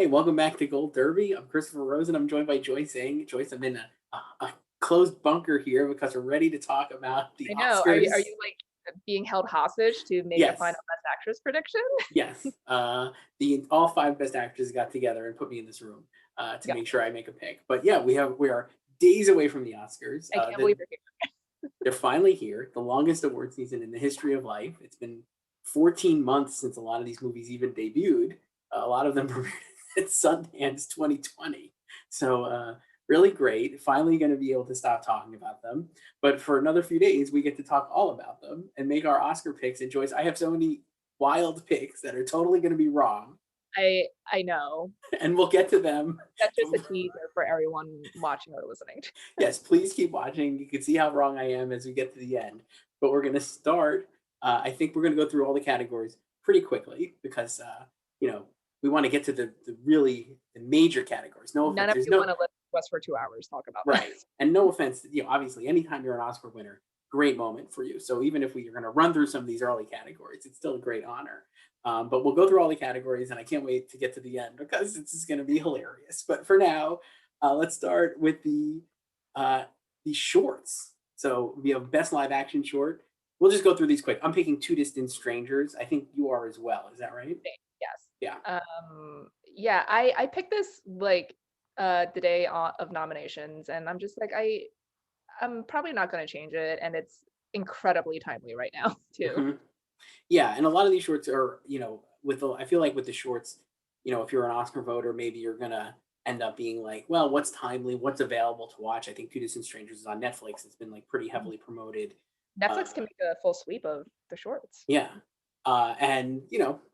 Hey, welcome back to Gold Derby. I'm Christopher Rosen. I'm joined by Joyce Ng. Joyce, I'm in a closed bunker here because we're ready to talk about the I know. Are Oscars. you like being held hostage to make a final Yes, Best Actress prediction? yes. The all five best actors got together and put me in this room to Yeah, make sure I make a pick. But yeah, we are days away from the Oscars. I can't believe you're here. They're finally here. The longest award season in the history of life. It's been 14 months since a lot of these movies even debuted. A lot of them premiered at Sundance 2020. So really great. Finally going to be able to stop talking about them. But for another few days, we get to talk all about them and make our Oscar picks. And Joyce, I have so many wild picks that are totally going to be wrong, I know. and we'll get to them. That's just a teaser for everyone watching or listening. Yes, please keep watching. You can see how wrong I am as we get to the end. But we're going to start. I think we're going to go through all the categories pretty quickly because you know we want to get to the really the major categories. No None offense. of There's you want no to listen to us for 2 hours talk about right, this. and no offense. Obviously, anytime you're an Oscar winner, great moment for you. So even if we're going to run through some of these early categories, it's still a great honor. But we'll go through all the categories, and I can't wait to get to the end because it's just going to be hilarious. But for now, let's start with uh, the shorts. So we have best live action short. We'll just go through these quick. I'm picking Two Distant Strangers. I think you are as well. Is that right? Yes. Yeah. Yeah, I picked this like the day of nominations, and I'm just like I'm probably not going to change it, and it's incredibly timely right now too. Mhm. Yeah, and a lot of these shorts are, with the I feel like with the shorts, if you're an Oscar voter, maybe you're gonna end up being like, well, what's timely, what's available to watch? I think Two Distant Strangers is on Netflix. It's been like pretty heavily promoted. Netflix can Uh, make a full sweep of the shorts. yeah, and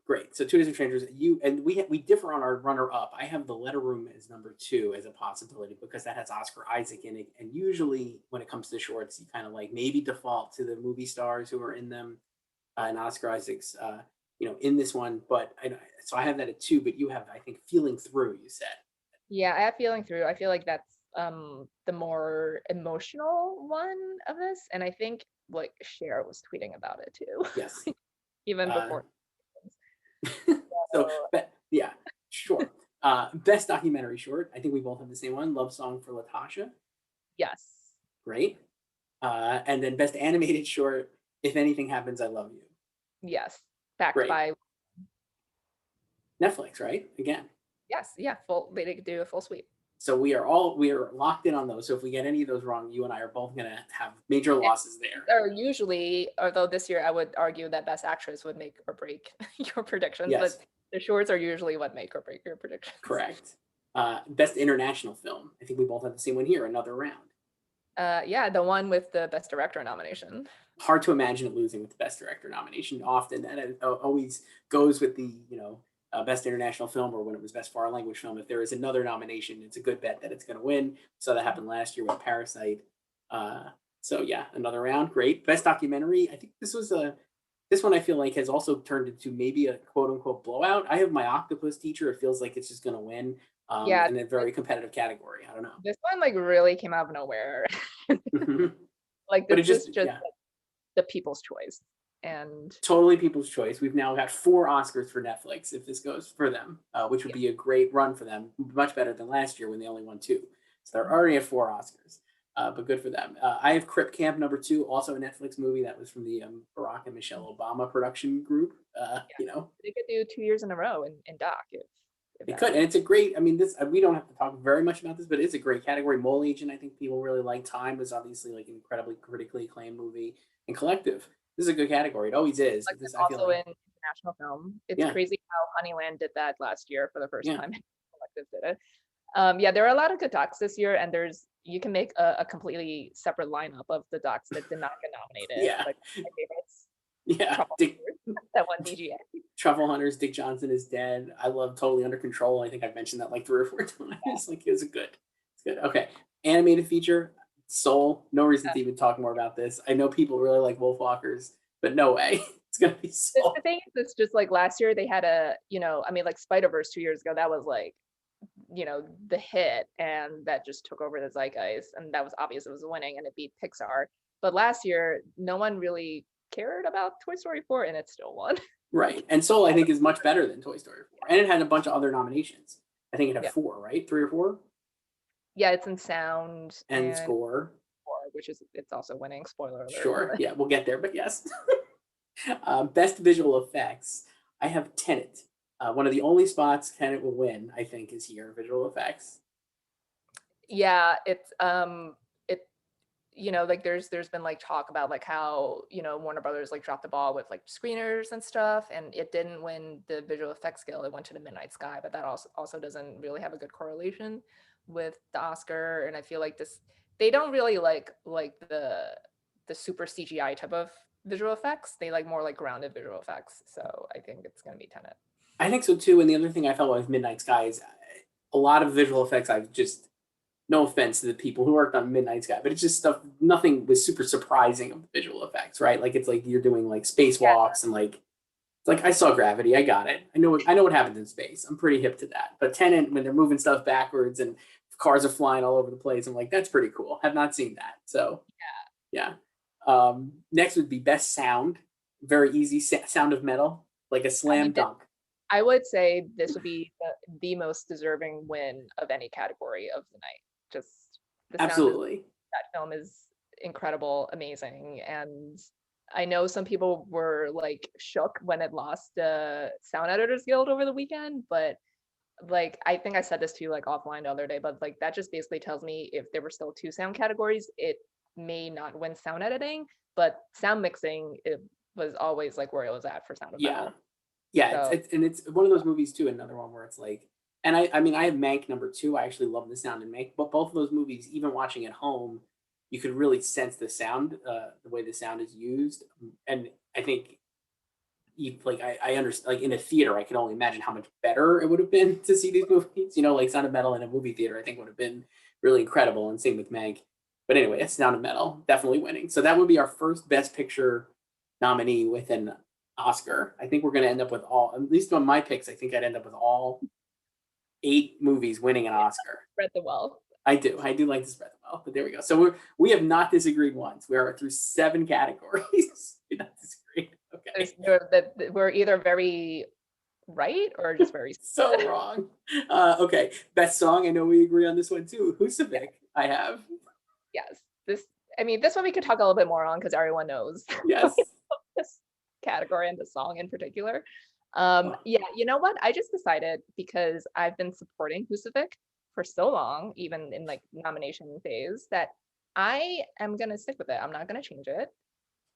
great. So Two Distant Strangers, you and we differ on our runner up. I have The Letter Room as number two as a possibility because that has Oscar Isaac in it, and usually when it comes to shorts, you kind of like maybe default to the movie stars who are in them and Oscar Isaac's, in this one. But so I have that at two. But you have, I think, Feeling Through. You said Yeah, I have feeling through. I feel like that's the more emotional one of this, and I think like Cher was tweeting about it too, yes. even Uh, before. so, So but yeah, sure. Best documentary short. I think we both have the same one. Love Song for Latasha. yes, Great. And then best animated short. If Anything Happens, I Love You. yes, backed Great. by Netflix, right? Again. yes, yeah, full. They could do a full sweep. So we are locked in on those. So if we get any of those wrong, you and I are both gonna have major And losses there. or usually, although this year I would argue that Best Actress would make or break your predictions, but Yes. the shorts are usually what make or break your predictions. Correct. Best international film. I think we both have the same one here. Another round. Yeah, the one with the Best Director nomination. Hard to imagine it losing with the best director nomination. Often that always goes with the best international film or when it was best foreign language film. If there is another nomination, it's a good bet that it's going to win. So that happened last year with Parasite. Uh, so yeah, another round. Great. Best documentary. I think this one I feel like has also turned into maybe a quote unquote blowout. I have My Octopus Teacher. It feels like it's just going to win Yeah, in a very competitive category. I don't know. this one like really came out of nowhere. Like But it this is just, just yeah, the people's choice. And totally people's choice. We've now got four Oscars for Netflix if this goes for them, which would yeah. be a great run for them. Much better than last year when they only won two. So they're already at four Oscars, but good for them. I have Crip Camp number two, also a Netflix movie that was from the Barack and Michelle Obama production group. Yeah. They could do 2 years in a row in doc if It that could, and would. it's a great. I mean, this we don't have to talk very much about this, but it's a great category. Mole Agent, I think people really like. Time was obviously like an incredibly critically acclaimed movie, and Collective. This is a good category. It always is, Like but this I feel also like, in international film. It's yeah, crazy how Honeyland did that last year for the first yeah, time. Collective did it. Yeah, there are a lot of good docs this year, and you can make a completely separate lineup of the docs that did not get nominated. yeah, Like my favorites, yeah. Truffle that won DGA. Truffle Hunters, Dick Johnson is dead. I love Totally Under Control. I think I've mentioned that like three or four times. Like it's good. It's good. Okay. Animated feature, Soul. No reason to even talk more about this. I know people really like Wolfwalkers, but no way. It's gonna be The Soul. thing is, it's just like last year they had I mean, like Spider-Verse 2 years ago, that was like, the hit, and that just took over the zeitgeist, and that was obvious it was winning, and it beat Pixar. But last year, no one really cared about Toy Story 4, and it still won. Right. And Soul I think is much better than Toy Story 4. And it had a bunch of other nominations. I think it had Yeah. 4, right? 3 or 4? Yeah, it's in sound And and score. score, which is it's also winning. Spoiler alert. Sure. But Yeah, we'll get there, but yes. Best visual effects. I have Tenet. One of the only spots Tenet will win, I think, is here, visual effects. yeah, it like there's been like talk about like how, Warner Brothers like dropped the ball with like screeners and stuff, and it didn't win the visual effects scale. It went to the Midnight Sky, but that also doesn't really have a good correlation with the Oscar. And I feel like they don't really like the super CGI type of visual effects. They like more like grounded visual effects. So I think it's gonna be Tenet. I think so too. And the other thing I felt with Midnight Sky is a lot of visual effects. I've just, no offense to the people who worked on Midnight Sky, but it's just stuff. Nothing was super surprising of the visual effects, right? Like it's like you're doing like Yeah, spacewalks and like it's like I saw Gravity. I got it. I know what happens in space. I'm pretty hip to that. But Tenet, when they're moving stuff backwards and cars are flying all over the place, I'm like, that's pretty cool. Have not seen that. So yeah. Next would be best sound. Very easy. Sound of Metal, like a I slam mean, dunk. I would say this would be the most deserving win of any category of the night. Just the sound of Absolutely. that film is incredible, amazing, and I know some people were like shook when it lost the Sound Editors Guild over the weekend, but like I think I said this to you like offline the other day, but like that just basically tells me if there were still 2 sound categories, it may not win sound editing, but sound mixing it was always like where it was at for Sound of Yeah. Metal. Yeah. So It's one of those movies too. Another one where it's like, and I mean, I have Mank number 2. I actually love the sound in Mank, but both of those movies, even watching at home, you could really sense the sound, the way the sound is used. And I think like I understand, like in a theater, I can only imagine how much better it would have been to see these movies. Like Sound of Metal in a movie theater, I think would have been really incredible. And same with Mank. But anyway, it's Sound of Metal definitely winning. So that would be our first Best Picture nominee with an Oscar. I think we're going to end up with all, at least on my picks, I think I'd end up with all 8 movies winning an Oscar. spread the wealth. I do. I do like to spread them well, but there we go. So we have not disagreed once. We are through 7 categories. We not disagreed. Okay. We're either very right or just very So wrong. Okay. Best song. I know we agree on this one too. Husavik, I have. yes. This one we could talk a little bit more on because everyone knows Yes. this category and the song in particular. Oh, Yeah, you know what? I just decided because I've been supporting Husavik for so long, even in like nomination phase, that I am gonna stick with it. I'm not gonna change it.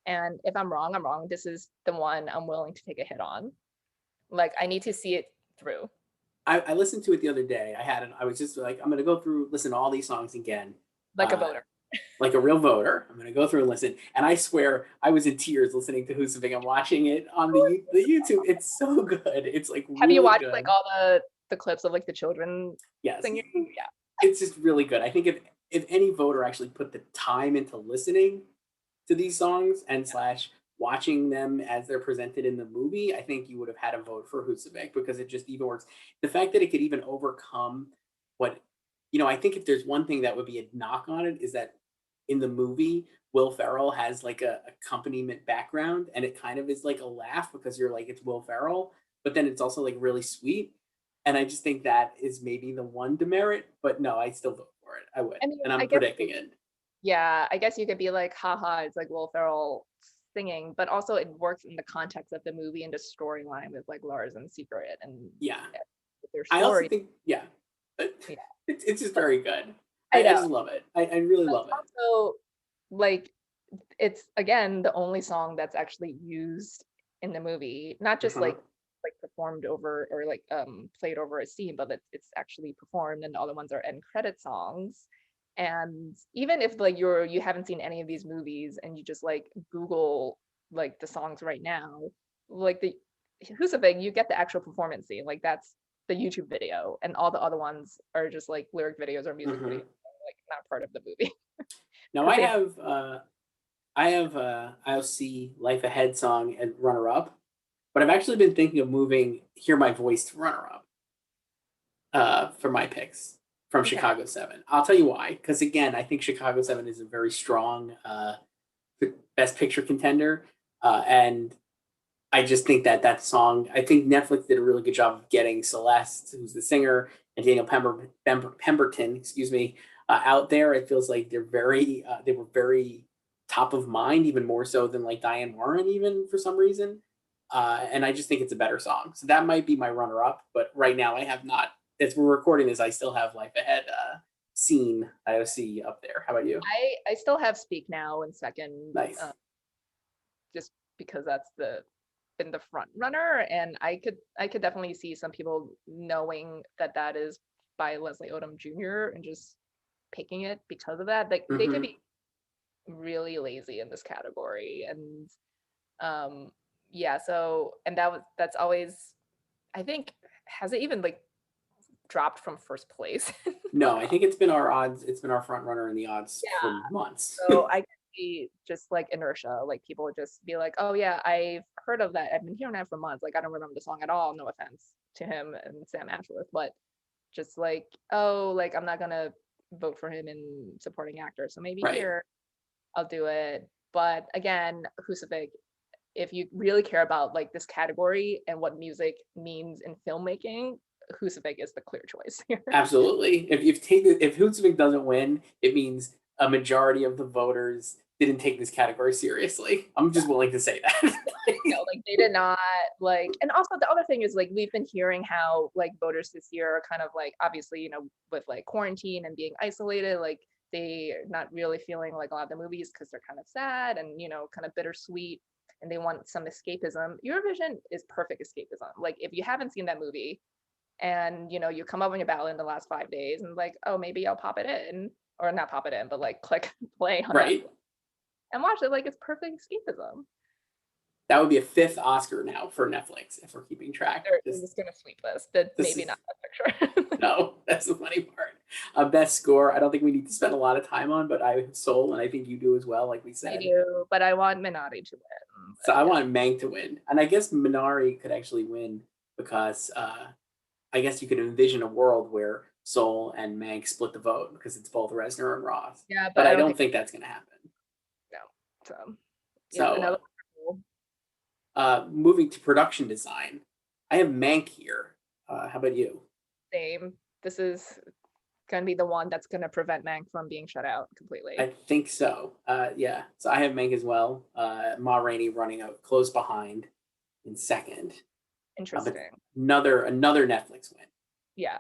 And if I'm wrong, I'm wrong. This is the one I'm willing to take a hit on. Like I need to see it through. I listened to it the other day. I was just like, I'm going to go through, listen to all these songs again. Like a Uh, voter. like a real voter. I'm going to go through and listen. And I swear I was in tears listening to Husavik. I'm watching it on the YouTube. It's so good. It's like Have you really watched like good. all the clips of like the children Yes. singing? Yeah. It's just really good. I think if any voter actually put the time into listening to these songs and slash watching them as they're presented in the movie, I think you would have had a vote for Husavik because it just even works. The fact that it could even overcome what, I think if there's one thing that would be a knock on it is that in the movie, Will Ferrell has like a accompaniment background and it kind of is like a laugh because you're like, it's Will Ferrell, but then it's also like really sweet. And I just think that is maybe the one demerit, but no, I still vote for it. I would. I mean, And I I'm guess predicting it. yeah, I guess you could be like, haha, it's like Will Ferrell singing, but also it works in the context of the movie and the storyline with like Lars and Secret and Yeah. their I also story. think, yeah, Yeah, it's just very good. I I know. just love it. I really But love it. also, like, it's again the only song that's actually used in the movie, not just Uh-huh. like performed over or like played over a scene, but it's actually performed, and the other ones are end credit songs. And even if like you haven't seen any of these movies and you just like Google like the songs right now, like the Who's a Big, you get the actual performance scene. Like that's the YouTube video, and all the other ones are just like lyric videos or music Uh-huh. videos, like not part of the movie. Now Because I they have I'll see Life Ahead song and runner up, but I've actually been thinking of moving Hear My Voice to runner up for my picks from okay. Chicago 7. I'll tell you why. Because again, I think Chicago 7 is a very strong best picture contender. And I just think that that song, I think Netflix did a really good job of getting Celeste, who's the singer, and Daniel Pemberton, excuse me, out there. It feels like they were very top of mind, even more so than like Diane Warren, even for some reason. And I just think it's a better song. So that might be my runner up. But right now, I have not, as we're recording this, I still have Life Ahead scene IOC up there. How about you? I still have Speak Now in second, Nice. just because that's been the front runner, and I could definitely see some people knowing that that is by Leslie Odom Jr. and just picking it because of that. Like they could Hmm. be really lazy in this category, and yeah. So and that's always, I think, has it even like dropped from first place? No, I think it's been our odds. It's been our front runner in the odds Yeah. for months. So I could see just like inertia, like people would just be like, "Oh yeah, I've heard of that. I've been hearing that for months. Like I don't remember the song at all. No offense to him and Sam Ashworth, but just like, oh, like I'm not gonna vote for him in supporting actor. So maybe Right. here I'll do it." But again, Husavik, if you really care about like this category and what music means in filmmaking, Husavik is the clear choice here. Absolutely. If Hoonsvik doesn't win, it means a majority of the voters didn't take this category seriously. I'm just willing to say that. Like they did not like, and also the other thing is like we've been hearing how like voters this year are kind of like, obviously, with like quarantine and being isolated, like they're not really feeling like a lot of the movies because they're kind of sad and kind of bittersweet, and they want some escapism. Eurovision is perfect escapism. Like if you haven't seen that movie and you come up on your ballot in the last 5 days and like, oh, maybe I'll pop it in, or not pop it in, but like click play on Right. Netflix and watch it, like it's perfect escapism. That would be a fifth Oscar now for Netflix if we're keeping track. They're just gonna sweep this, but This maybe is not that picture. no, that's the funny part. Best score, I don't think we need to spend a lot of time on, but I have Soul, and I think you do as well, like we I said. do, but I want Minari to win. So But I yeah, want Mank to win, and I guess Minari could actually win because I guess you could envision a world where Soul and Mank split the vote because it's both Resner and Ross. yeah, but But I I don't don't think think that's going to happen. no. So yeah, So another one. moving to production design, I have Mank here. How about you? Same. This is gonna be the one that's gonna prevent Mank from being shut out I completely. think so. Yeah. So I have Mank as well. Ma Rainey running out close behind in second. But Interesting. another Netflix win. Yeah.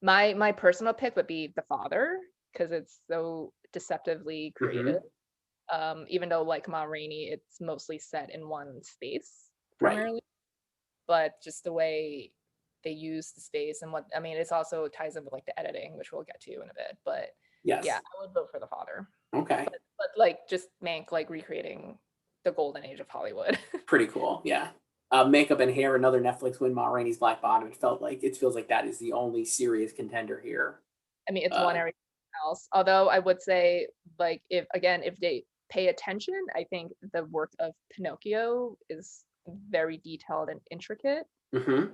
My personal pick would be The Father because it's so deceptively creative. Hmm. Even though like Ma Rainey, it's mostly set in one space Right. primarily, but just the way they use the space and what I mean, it's also ties in with like the editing, which we'll get to in a bit. But yeah, Yes. I would vote for The Father. Okay. But like just Mank like recreating the golden age of Hollywood. Pretty cool. Yeah. Makeup and hair, another Netflix win. Ma Rainey's Black Bottom. It feels like that is the only serious contender here. I mean, it's one Uh, area else. Although I would say, like, if they pay attention, I think the work of Pinocchio is very detailed and intricate. mhm.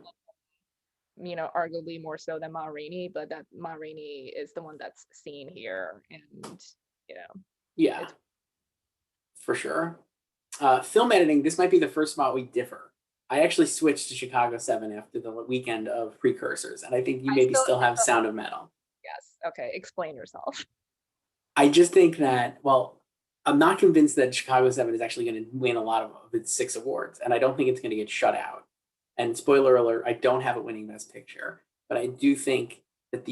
Arguably more so than Ma Rainey, but that Ma Rainey is the one that's seen here, and you know, Yeah, it's for sure. Film editing. This might be the first spot we differ. I actually switched to Chicago 7 after the weekend of precursors, and I think you I maybe still still have still Sound of Metal. yes. Okay, explain yourself. I just think that, well, I'm not convinced that Chicago 7 is actually going to win a lot of its 6 awards, and I don't think it's going to get shut out. And spoiler alert, I don't have it winning Best Picture, but I do think that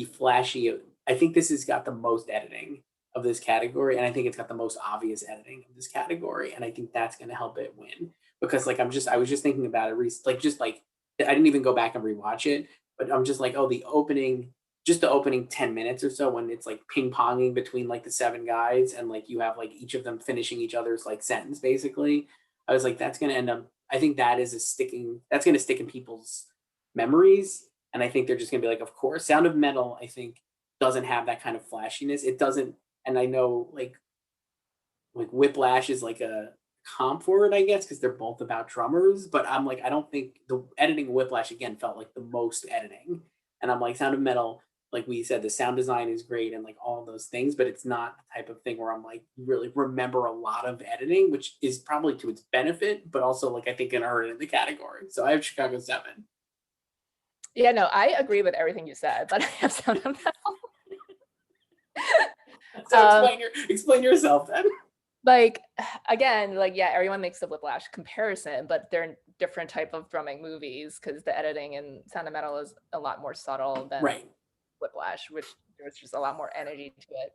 I think this has got the most editing of this category, and I think it's got the most obvious editing of this category, and I think that's going to help it win because, like, I was just thinking about it, I didn't even go back and rewatch it, but I'm just like, oh, just the opening 10 minutes or so when it's like ping ponging between like the 7 guys and like you have like each of them finishing each other's like sentence basically. I was like, that's going to end up, I think that's going to stick in people's memories. And I think they're just going to be like, of course. Sound of Metal, I think, doesn't have that kind of flashiness. It doesn't, and I know like Whiplash is like a comp for it, I guess, because they're both about drummers. But I'm like, I don't think the editing of Whiplash again felt like the most editing. And I'm like, Sound of Metal like we said, the sound design is great and like all of those things, but it's not the type of thing where I'm like really remember a lot of editing, which is probably to its benefit, but also like I think gonna hurt it in the category. So I have Chicago 7. Yeah, no, I agree with everything you said, but I have Sound of Metal. So Um, explain yourself then. like again, like yeah, everyone makes the Whiplash comparison, but they're different type of drumming movies because the editing in Sound of Metal is a lot more subtle than Right. Whiplash, which there's just a lot more energy to it.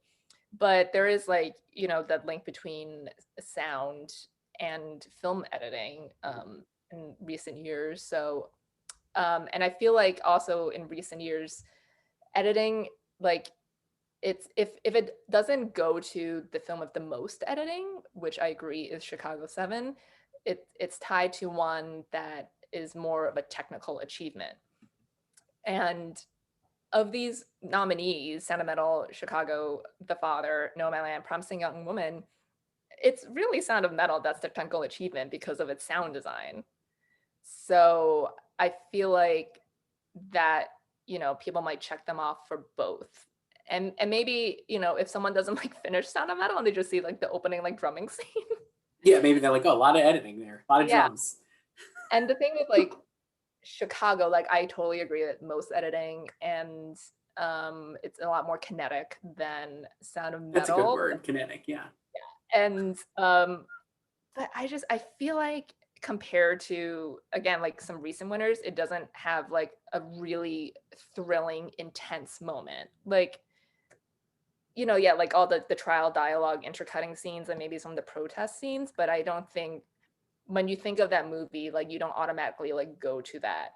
But there is like, you know, that link between sound and film editing in recent years. So and I feel like also in recent years, editing, like it's if it doesn't go to the film of the most editing, which I agree is Chicago 7, it's tied to one that is more of a technical achievement. And of these nominees, Sound of Metal, Chicago, The Father, Nomadland, Promising Young Woman, it's really Sound of Metal that's the technical achievement because of its sound design. So I feel like that, you know, people might check them off for both. And maybe, you know, if someone doesn't like finish Sound of Metal and they just see like the opening like drumming scene. Yeah, maybe they're like, oh, a lot of editing there, a lot of Yeah. drums. And the thing with like Chicago, like I totally agree that most editing and it's a lot more kinetic than Sound of That's a good Metal. word, kinetic. Yeah. And but I feel like compared to again like some recent winners, it doesn't have like a really thrilling, intense moment. Like, you know, yeah, like all the trial dialogue, intercutting scenes, and maybe some of the protest scenes, but I don't think when you think of that movie, like you don't automatically like go to that,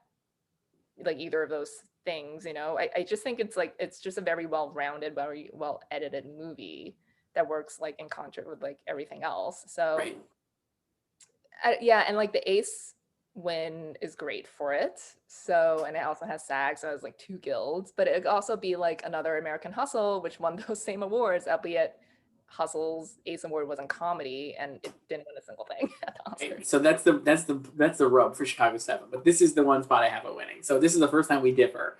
like either of those things, you know. I just think it's like it's just a very well-rounded, very well edited movie that works like in concert with like everything else. So Right. yeah, and like the Ace win is great for it. So, and it also has SAG, so it has like two guilds, but it could also be like another American Hustle, which won those same awards, albeit Hustle's Ace Award was in comedy and it didn't win a single thing at the Right. Oscars. So that's the rub for Chicago 7. But this is the one spot I have it winning. So this is the first time we differ.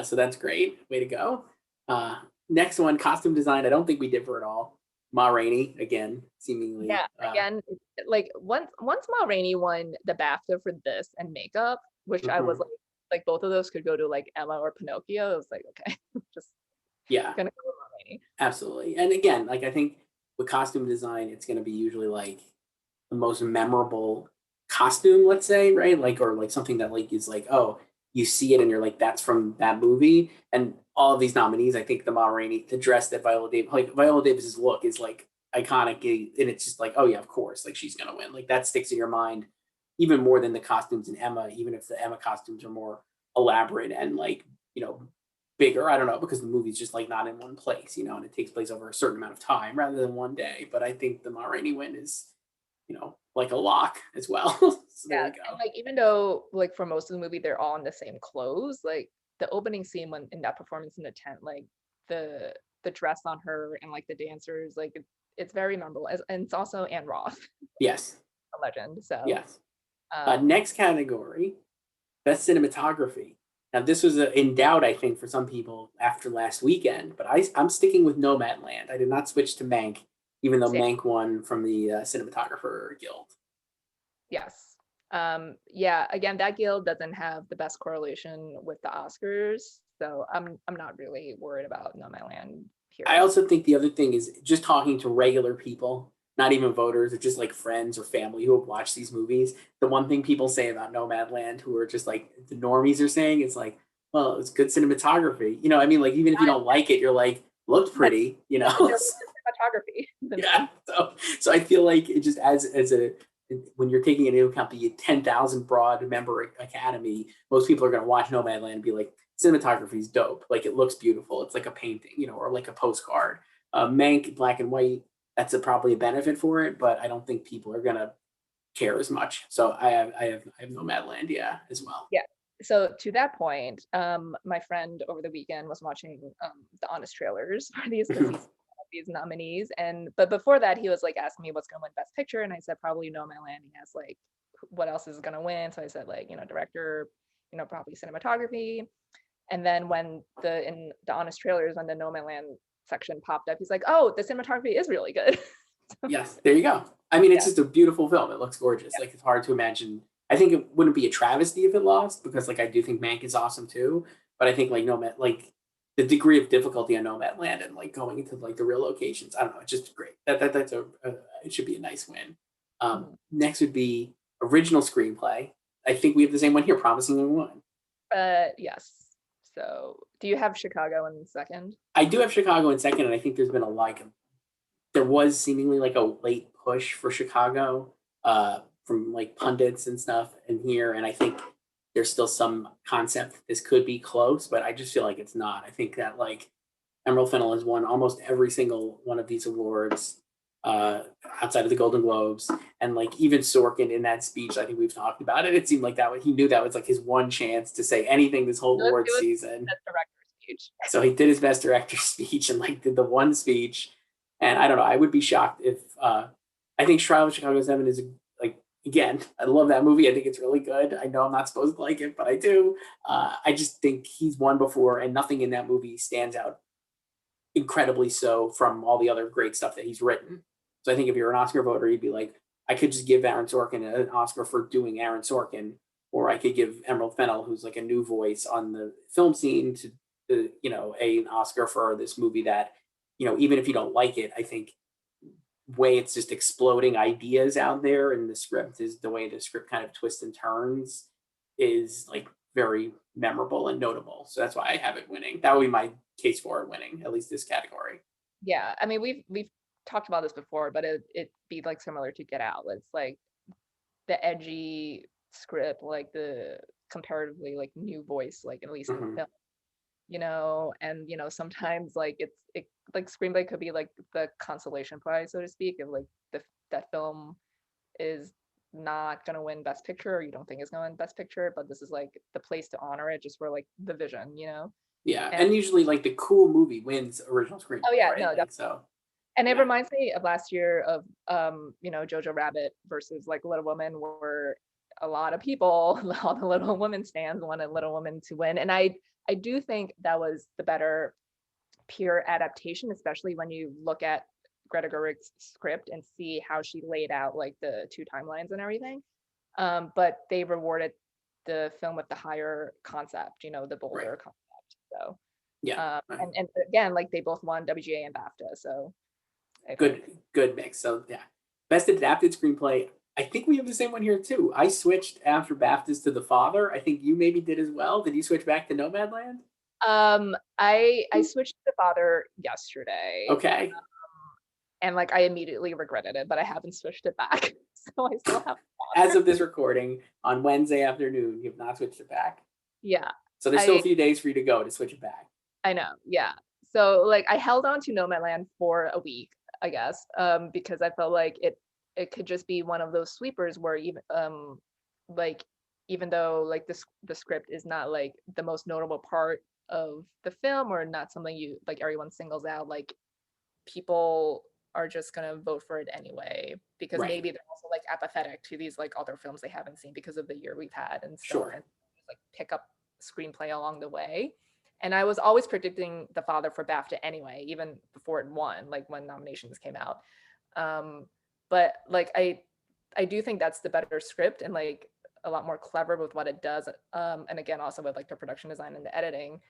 So that's great. Way to go. Uh, Next one, costume design. I don't think we differ at all. Ma Rainey again, seemingly. Yeah, again, like once Ma Rainey won the BAFTA for this and makeup, which I was Mhm. like both of those could go to like Emma or Pinocchio. I was like, okay, just Yeah, gonna go with Ma Rainey. absolutely. And again, like I think with costume design, it's going to be usually like the most memorable costume, let's say, right? Like, or like something that like is like, oh, you see it and you're like, that's from that movie. And all of these nominees, I think the Ma Rainey, the dress that Viola Davis, like Viola Davis's look is like iconic, and it's just like, oh yeah, of course, like she's gonna win. Like that sticks in your mind even more than the costumes in Emma, even if the Emma costumes are more elaborate and like, you know, bigger. I don't know, because the movie's just like not in one place, you know, and it takes place over a certain amount of time rather than one day. But I think the Ma Rainey win is, you know, like a lock as well. So there Yeah, we and go. like even though like for most of the movie they're all in the same clothes, like the opening scene when in that performance in the tent, like the the dress on her and like the dancers, like it's very memorable. And it's also Anne Roth, Yes. a legend. So Yes. um Next category, best cinematography. Now, this was in doubt, I think, for some people after last weekend, but I'm sticking with Nomadland. I did not switch to Mank, even though same, Mank won from the Cinematographer Guild. yes. Yeah, again, that guild doesn't have the best correlation with the Oscars, so I'm not really worried about Nomadland I here. also think the other thing is just talking to regular people, not even voters, or just like friends or family who have watched these movies. The one thing people say about Nomadland, who are just like the normies are saying, is like, well, it's good cinematography. You know, I mean, like even if you don't like it, you're like, looked But pretty, you yeah, know? no, it's the cinematography, the Yeah. main. So I feel like it just as a when you're taking into account the 10,000 broad member academy, most people are going to watch Nomadland and be like, cinematography is dope. Like it looks beautiful. It's like a painting, you know, or like a postcard. Mank, black and white, that's probably a benefit for it, but I don't think people are going to care as much. So I have Nomadland, yeah, as well. Yeah. So to that point, my friend over the weekend was watching the honest trailers for these because he's one of these nominees. And but before that, he was like asking me what's gonna win Best Picture, and I said probably Nomadland. He asked like what else is gonna win. So I said like, you know, director, you know, probably cinematography. And then when in the honest trailers, when the Nomadland section popped up, he's like, "Oh, the cinematography is really good." Yes, there you go. I mean, it's Yeah, just a beautiful film. It looks gorgeous. yeah, Like it's hard to imagine. I think it wouldn't be a travesty if it lost because like I do think Mank is awesome too. But I think like Nomad like the degree of difficulty on Nomadland and like going into like the real locations. I don't know. It's just great. That's a it should be a nice win. mhm. Next would be original screenplay. I think we have the same one here. Promising Young Woman. But yes. So, do you have Chicago in second? I do have Chicago in second, and I think there's been a like there was seemingly like a late push for Chicago from like pundits and stuff in here, and I think there's still some concept that this could be close, but I just feel like it's not. I think that like Emerald Fennell has won almost every single one of these awards uh, outside of the Golden Globes, and like even Sorkin in that speech, I think we've talked about it. It seemed like he knew that was like his one chance to say anything this whole It award was season. the director's speech. So he did his best director speech and like did the one speech. And I don't know, I would be shocked if I think Trial of Chicago 7 is like again, I love that movie. I think it's really good. I know I'm not supposed to like it, but I do. I just think he's won before and nothing in that movie stands out incredibly so from all the other great stuff that he's written. So I think if you're an Oscar voter, you'd be like, I could just give Aaron Sorkin an Oscar for doing Aaron Sorkin, or I could give Emerald Fennell, who's like a new voice on the film scene, to an Oscar for this movie that, even if you don't like it, I think way it's just exploding ideas out there, and the script is the way the script kind of twists and turns is like very memorable and notable. So that's why I have it winning. That would be my case for it winning, at least this category. Yeah, I mean, we've talked about this before, but it be like similar to Get Out. It's like the edgy script, like the comparatively like new voice, like at least in Hmm. film, and sometimes like it like screenplay could be like the consolation prize, so to speak, if like that film is not gonna win Best Picture, or you don't think it's gonna win Best Picture, but this is like the place to honor it just for like the vision. Yeah, And and usually like the cool movie wins original oh screenplay, yeah, right? no, Like so, and it yeah, reminds me of last year of Jojo Rabbit versus like Little Women, where a lot of people, all the Little Women stands wanted Little Women to win. And I do think that was the better pure adaptation, especially when you look at Greta Gerwig's script and see how she laid out like the two timelines and everything. But they rewarded the film with the higher concept, the right, bolder concept. So yeah, and again, like they both won WGA and BAFTA. So I good, think good mix. So yeah, best adapted screenplay. I think we have the same one here too. I switched after BAFTAs to The Father. I think you maybe did as well. Did you switch back to Nomadland? I switched to Father yesterday, Okay. and like I immediately regretted it, but I haven't switched it back. So I still have As Father. of this recording on Wednesday afternoon, you have not switched it back. Yeah. So there's still a I few days for you to go to switch it back. I know. Yeah. So like I held on to Nomadland for a week, I guess, because I felt like it could just be one of those sweepers where like even though like the script is not like the most notable part of the film, or not something you like everyone singles out, like people are just gonna vote for it anyway, because Right. maybe they're also like apathetic to these like other films they haven't seen because of the year we've had and stuff, Sure. and like pick up screenplay along the way. And I was always predicting The Father for BAFTA anyway, even before it won, like when nominations came out. Um, but like I do think that's the better script, and like a lot more clever with what it does. And again, also with like the production design and the editing.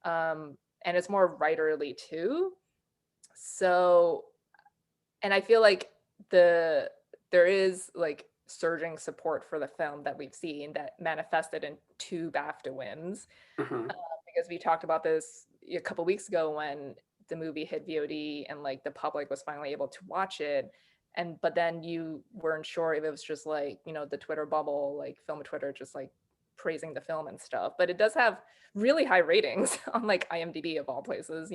And it's more writerly too. So, and I feel like there is like surging support for the film that we've seen that manifested in two BAFTA wins. Hmm. Because we talked about this a couple weeks ago when the movie hit VOD and like the public was finally able to watch it. And but then you weren't sure if it was just like, the Twitter bubble, like film Twitter just like praising the film and stuff. But it does have really high ratings on like IMDb of all places,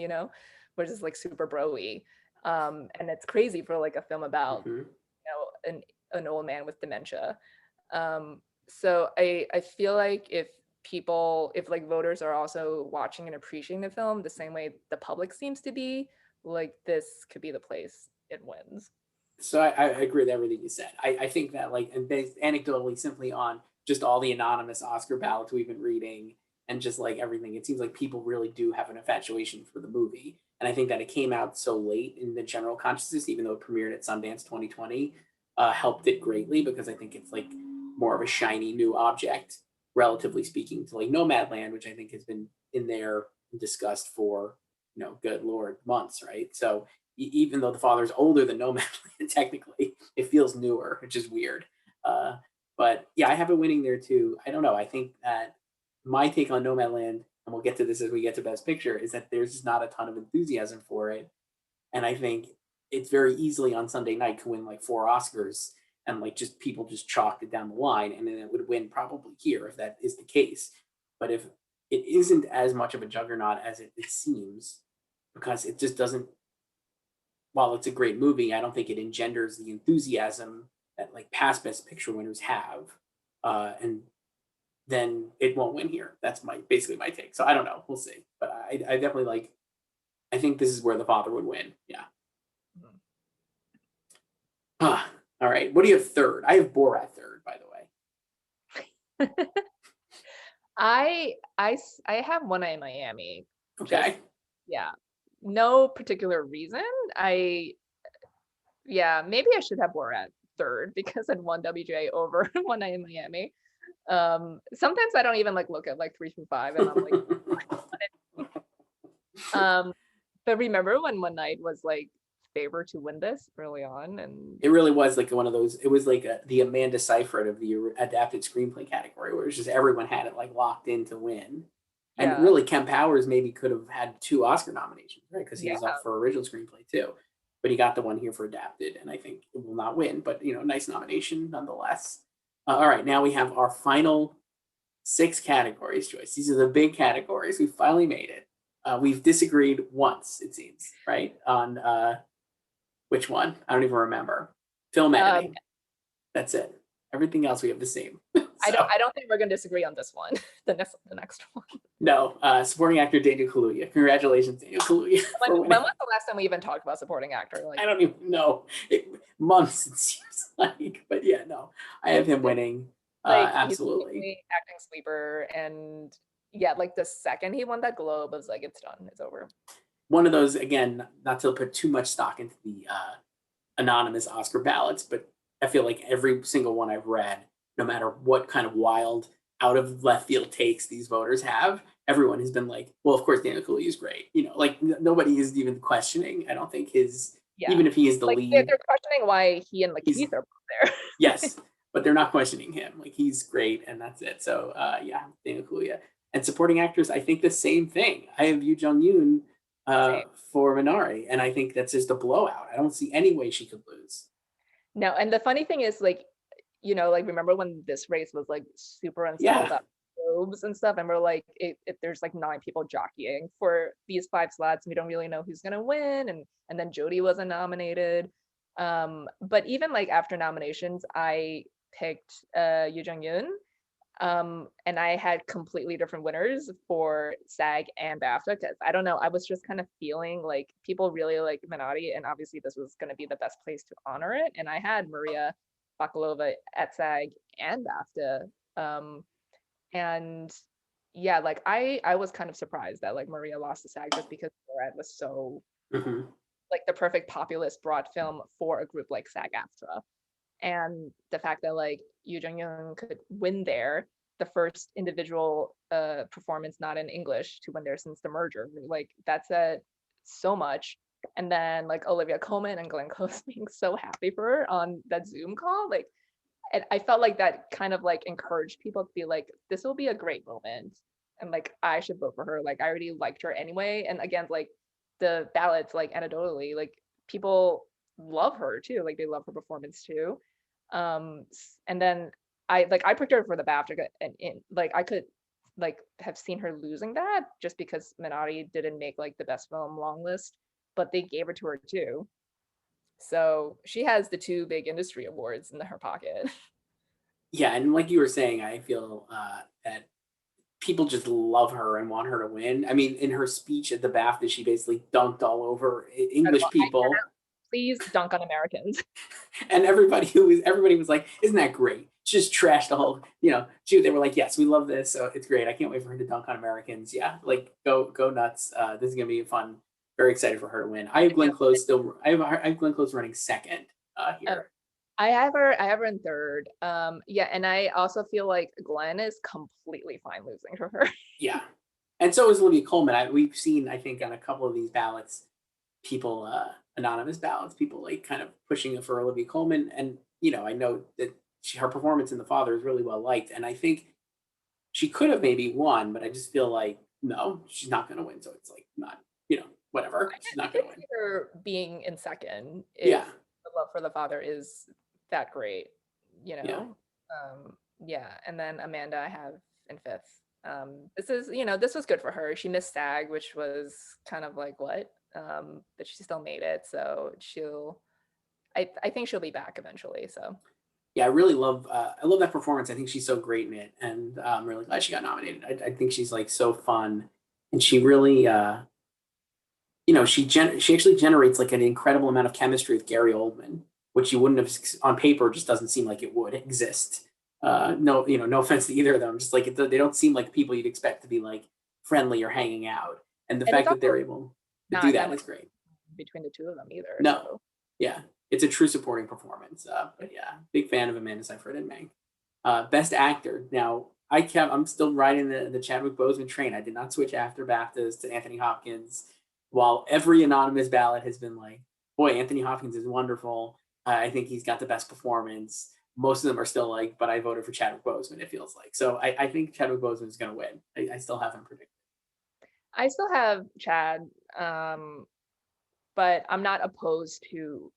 which is like super broy. And it's crazy for like a film about, Hmm. an old man with dementia. So I feel like if like voters are also watching and appreciating the film the same way the public seems to be, like this could be the place it wins. So I agree with everything you said. I think that like, and based anecdotally simply on just all the anonymous Oscar ballots we've been reading, and just like everything, it seems like people really do have an infatuation for the movie. And I think that it came out so late in the general consciousness, even though it premiered at Sundance 2020, helped it greatly because I think it's like more of a shiny new object, relatively speaking, to like Nomadland, which I think has been in there discussed for, good Lord, months, right? So even though the father's older than Nomadland, technically, it feels newer, which is weird. Uh, but yeah, I have it winning there too. I don't know. I think that my take on Nomadland, and we'll get to this as we get to Best Picture, is that there's just not a ton of enthusiasm for it. And I think it's very easily on Sunday night could win like 4 Oscars, and like just people just chalked it down the line, and then it would win probably here if that is the case. But if it isn't as much of a juggernaut as it seems, because it just doesn't, while it's a great movie, I don't think it engenders the enthusiasm that like past Best Picture winners have. And then it won't win here. That's basically my take. So I don't know. We'll see. But I definitely like. I think this is where the father would win. Yeah. All right. What do you have third? I have Borat third, by the way. I have One Night in Miami. Okay. Just, yeah, no particular reason. Maybe I should have Borat third because I won WGA over One Night in Miami. Sometimes I don't even like look at like 3 through 5, and I'm like, but remember when One Night was like favored to win this early on, and it really was like one of those. It was like the Amanda Seyfried of the adapted screenplay category, where it's just everyone had it like locked in to win. And really, Kemp Powers maybe could have had 2 Oscar nominations, right? Because he's up for original screenplay too, but he got the one here for adapted, and I think it will not win, but nice nomination nonetheless. All right, now we have our final 6 categories, Joyce. These are the big categories. We finally made it. We've disagreed once, it seems, right? On which one? I don't even remember. Film editing. That's it. Everything else we have the same. I don't think we're gonna disagree on this one. The next one. No, supporting actor Daniel Kaluuya. Congratulations, Daniel Kaluuya. When was the last time we even talked about supporting actor? Like, I don't even know. Months, it seems like. But yeah, no, I have him winning. Absolutely. He's acting sleeper, and yeah, like the second he won that Globe, I was like, it's done, it's over. One of those, again, not to put too much stock into the anonymous Oscar ballots, but I feel like every single one I've read, no matter what kind of wild, out of left field takes these voters have, everyone has been like, well, of course, Daniel Kaluuya is great. Like nobody is even questioning. I don't think even if he is the lead. They're questioning why he and Keith are both there. Yes, but they're not questioning him. Like he's great, and that's it. So Daniel Kaluuya. And supporting actors, I think the same thing. I have Yoo Jung-yoon for Minari, and I think that's just a blowout. I don't see any way she could lose. No, and the funny thing is, like, remember when this race was like super unsettled about Globes and stuff, and we're like, there's like 9 people jockeying for these 5 slots, and we don't really know who's gonna win, and then Jodie wasn't nominated. But even like after nominations, I picked Yoo Jung-yoon. And I had completely different winners for SAG and BAFTA, because I don't know, I was just kind of feeling like people really like Minari, and obviously this was going to be the best place to honor it. And I had Maria Bakalova at SAG and BAFTA. And yeah, like I was kind of surprised that like Maria lost to SAG, just because Borat was so like the perfect populist broad film for a group like SAG-AFTRA. And the fact that like Yoo Jung-yoon could win there, the first individual performance not in English to win there since the merger, like that said so much. And then like Olivia Colman and Glenn Close being so happy for her on that Zoom call, like, and I felt like that kind of like encouraged people to be like, this will be a great moment, and like I should vote for her. Like I already liked her anyway, and again, like the ballots, like anecdotally, like people love her too, like they love her performance too. And then I picked her for the BAFTA, and like I could like have seen her losing that just because Minari didn't make like the best film long list, but they gave it to her too. So she has the 2 big industry awards in her pocket. Yeah, and like you were saying, I feel that people just love her and want her to win. I mean, in her speech at the BAFTA, she basically dunked all over English people. Please dunk on Americans. And everybody was like, isn't that great? just trashed the whole, they were like, yes, we love this. So it's great. I can't wait for her to dunk on Americans. Yeah. Like go nuts. This is going to be fun. Very excited for her to win. I have Glenn Close still. I have Glenn Close running second Oh, here. I have her in third. Yeah, and I also feel like Glenn is completely fine losing to her. Yeah. And so is Olivia Colman. We've seen, I think, on a couple of these ballots, people, anonymous ballots, people like kind of pushing it for Olivia Colman. And, I know that her performance in The Father is really well liked. And I think she could have maybe won, but I just feel like, no, she's not going to win. So it's like, not, whatever. She's I not going could to win. see her being in second Yeah. if the love for the father is that great, you Yeah. know. Yeah, and then Amanda I have in fifth. This was good for her. She missed SAG, which was kind of like what, but she still made it. So I think she'll be back eventually. So Yeah, I love that performance. I think she's so great in it, and I'm really glad she got nominated. I think she's like so fun, and she really, she actually generates like an incredible amount of chemistry with Gary Oldman, which you wouldn't have on paper. Just doesn't seem like it would exist. No, no offense to either of them. Just like they don't seem like people you'd expect to be like friendly or hanging out, and the and it's fact that also they're able to do not that that much is great. between the two of them either. No, So yeah, it's a true supporting performance. But yeah, big fan of Amanda Seyfried and Meg. Best actor. Now I'm still riding the Chadwick Boseman train. I did not switch after BAFTAs to Anthony Hopkins. While every anonymous ballot has been like, boy, Anthony Hopkins is wonderful. I think he's got the best performance. Most of them are still like, but I voted for Chadwick Boseman. It feels like so. I think Chadwick Boseman is going to win. I still have him predicted. I still have Chad, but I'm not opposed to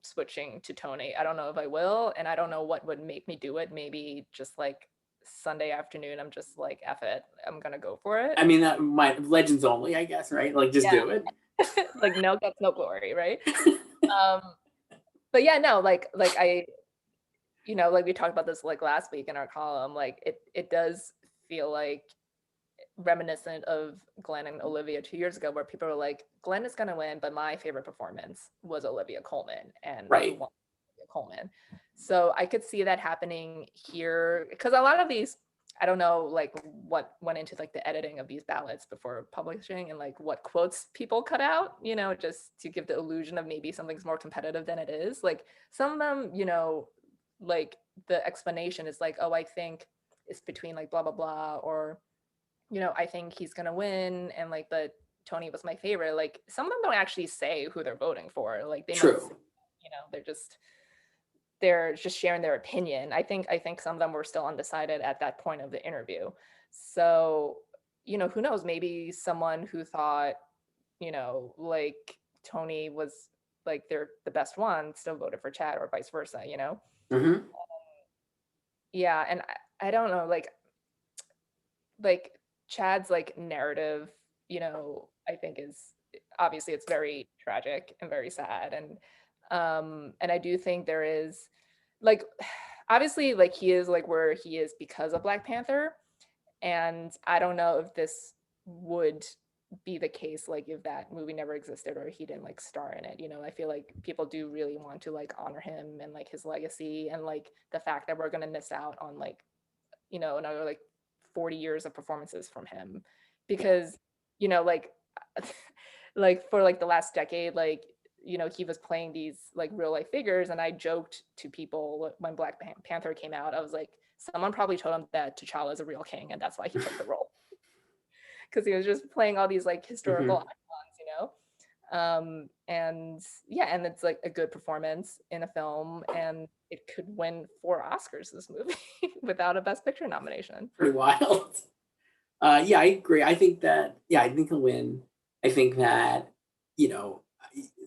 switching to Tony. I don't know if I will, and I don't know what would make me do it. Maybe just like Sunday afternoon, I'm just like, F it, I'm gonna go for it. I mean, that might legends only, I guess, right? Like, just do it. Like no guts, no glory, right? Um, but yeah, no, like I, like we talked about this like last week in our column, like it does feel like reminiscent of Glenn and Olivia 2 years ago, where people were like, Glenn is gonna win, but my favorite performance was Olivia Colman, and you Right. want Olivia Colman. So I could see that happening here because a lot of these, I don't know, like what went into like the editing of these ballots before publishing and like what quotes people cut out, just to give the illusion of maybe something's more competitive than it is. Like some of them, like the explanation is like, oh, I think it's between like blah blah blah, or I think he's gonna win, and like, but Tony was my favorite. Like some of them don't actually say who they're voting for. Like they might say, True. they're just sharing their opinion. I think some of them were still undecided at that point of the interview. So, who knows? Maybe someone who thought, like Tony was like they're the best one still voted for Chad, or vice versa. Hmm. Yeah, and I don't know, like Chad's like narrative, I think is obviously it's very tragic and very sad, and I do think there is like obviously like he is like where he is because of Black Panther, and I don't know if this would be the case like if that movie never existed or he didn't like star in it. I feel like people do really want to like honor him and like his legacy, and like the fact that we're going to miss out on like another like 40 years of performances from him, Yeah. because like like for like the last decade, like he was playing these like real life figures, and I joked to people when Black Panther came out, I was like, someone probably told him that T'Challa is a real king and that's why he took the role, because he was just playing all these like historical Hmm. icons. And yeah, and it's like a good performance in a film, and it could win 4 Oscars, this movie, without a Best Picture nomination. Pretty wild. Yeah, I agree. I think that, yeah, I think he'll win. I think that, you know,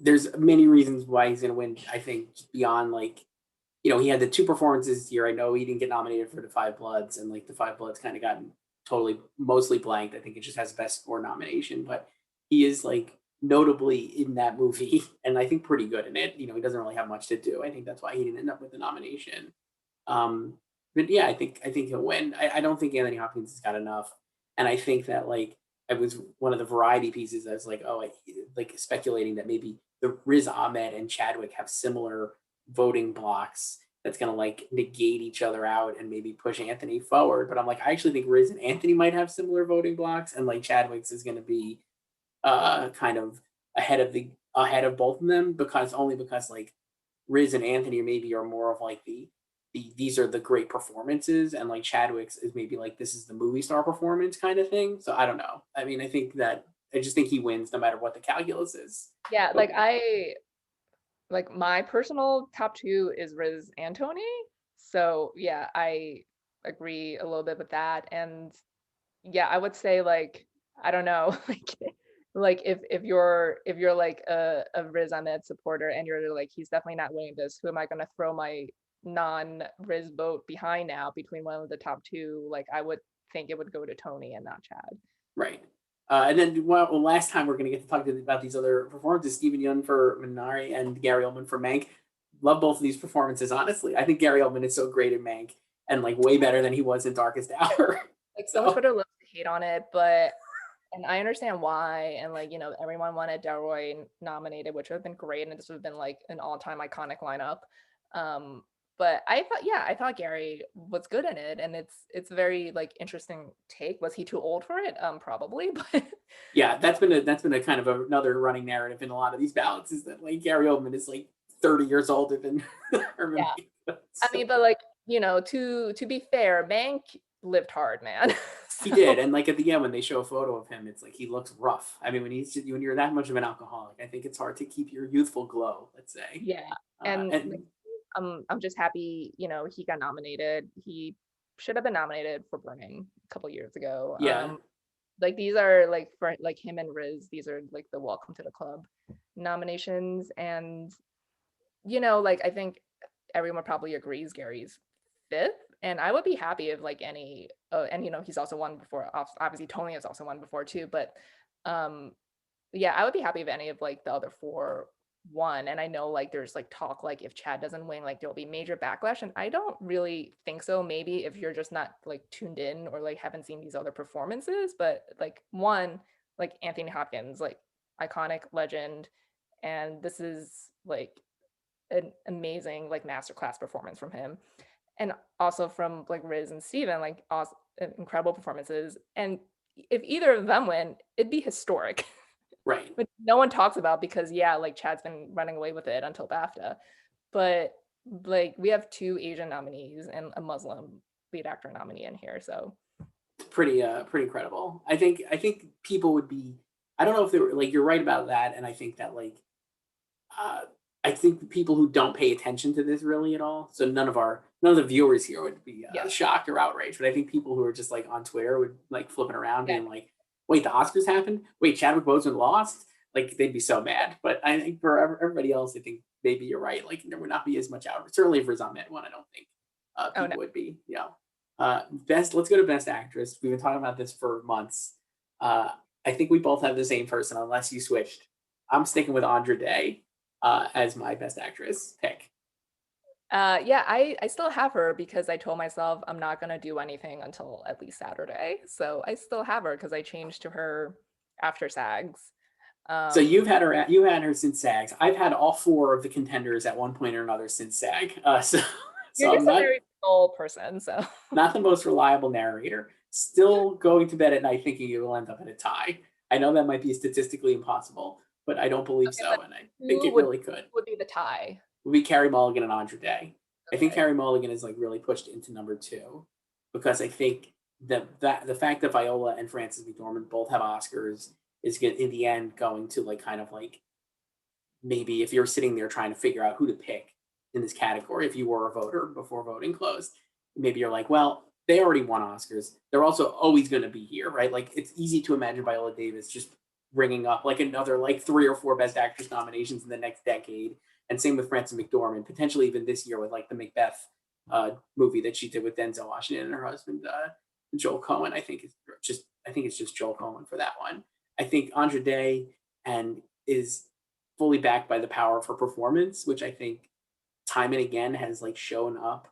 there's many reasons why he's going to win. I think just beyond like, he had the two performances this year. I know he didn't get nominated for the Five Bloods, and like the Five Bloods kind of gotten totally mostly blanked. I think it just has best score nomination, but he is like notably in that movie, and I think pretty good in it. He doesn't really have much to do. I think that's why he didn't end up with the nomination. Um, but yeah, I think he'll win. I don't think Anthony Hopkins has got enough, and I think that like it was one of the variety pieces. I was like, oh, like speculating that maybe the Riz Ahmed and Chadwick have similar voting blocks, that's gonna like negate each other out and maybe push Anthony forward. But I'm like, I actually think Riz and Anthony might have similar voting blocks, and like Chadwick's is gonna be kind of ahead of both of them, because only because like Riz and Anthony maybe are more of like these are the great performances, and like Chadwick's is maybe like this is the movie star performance kind of thing. So I don't know. I mean, I just think he wins no matter what the calculus is. Yeah, But like my personal top two is Riz and Tony. So yeah, I agree a little bit with that. And yeah, I would say like I don't know, like if you're like a Riz Ahmed supporter and you're like he's definitely not winning this, who am I gonna throw my non-Riz vote behind now between one of the top two? Like I would think it would go to Tony and not Chad. right. And then last time we're going to get to talk about these other performances: Stephen Yeun for Minari and Gary Oldman for Mank. Love both of these performances. Honestly, I think Gary Oldman is so great in Mank, and like way better than he was in Darkest Hour. Like so much So Twitter loves to hate on it, but and I understand why. And like, everyone wanted Delroy nominated, which would have been great, and this would have been like an all-time iconic lineup. Um, but I thought Gary was good in it, and it's very like interesting take. Was he too old for it? Probably, but yeah, that's been a kind of another running narrative in a lot of these ballots, is that like Gary Oldman is like 30 years older than Herman yeah. Mankiewicz. I mean, but like, to be fair, Mank lived hard, man. He So did, and like at the end when they show a photo of him, it's like he looks rough. I mean, when you're that much of an alcoholic, I think it's hard to keep your youthful glow. Let's say, yeah. And like and I'm just happy, he got nominated. He should have been nominated for Burning a couple years ago. yeah, Like these are like for like him and Riz, these are like the Welcome to the Club nominations. And like I think everyone probably agrees Gary's fifth. And I would be happy if like any and he's also won before. Obviously Tony has also won before too, but um yeah, I would be happy if any of like the other four won. And I know like there's like talk like if Chad doesn't win, like there'll be major backlash. And I don't really think so. Maybe if you're just not like tuned in or like haven't seen these other performances, but like one, like Anthony Hopkins, like iconic legend. And this is like an amazing like masterclass performance from him. And also from like Riz and Steven, like awesome, incredible performances. And if either of them win, it'd be historic. right. But no one talks about because yeah, like Chad's been running away with it until BAFTA. But like we have two Asian nominees and a Muslim lead actor nominee in here. So It's pretty incredible. I think people would be. I don't know if they were like you're right about that, and I think that like uh, I think people who don't pay attention to this really at all. So none of the viewers here would be yeah, shocked or outraged, but I think people who are just like on Twitter would like flipping around, yeah, being like, "Wait, the Oscars happened? Wait, Chadwick Boseman lost?" Like they'd be so mad. But I think for everybody else, I think maybe you're right. Like there would not be as much outrage. Certainly for Ahmed one, I don't think oh no, people would be. Best. Let's go to Best Actress. We've been talking about this for months. Uh, I think we both have the same person, unless you switched. I'm sticking with Andra Day as my Best Actress pick. yeah, I still have her because I told myself I'm not gonna do anything until at least Saturday. So I still have her because I changed to her after SAGs. So Um, you had her since SAGs. I've had all four of the contenders at one point or another since SAG. you're So I'm just a not very dull person, so not the most reliable narrator. Still going to bed at night thinking it will end up in a tie. I know that might be statistically impossible, but I don't believe okay, so, but and I think who it would really could. would be the tie? Would be Carrie Mulligan and Andra Day. I think Okay. Carrie Mulligan is like really pushed into number two because I think that the fact that Viola and Frances McDormand both have Oscars is good in the end going to like kind of like maybe if you're sitting there trying to figure out who to pick in this category, if you were a voter before voting closed, maybe you're like, well, they already won Oscars. They're also always going to be here, right? Like it's easy to imagine Viola Davis just bringing up like another like three or four Best Actress nominations in the next decade. And same with Frances McDormand, potentially even this year with like the Macbeth movie that she did with Denzel Washington and her husband Joel Cohen. I think it's just Joel Cohen for that one. I think Andra Day and is fully backed by the power of her performance, which I think time and again has like shown up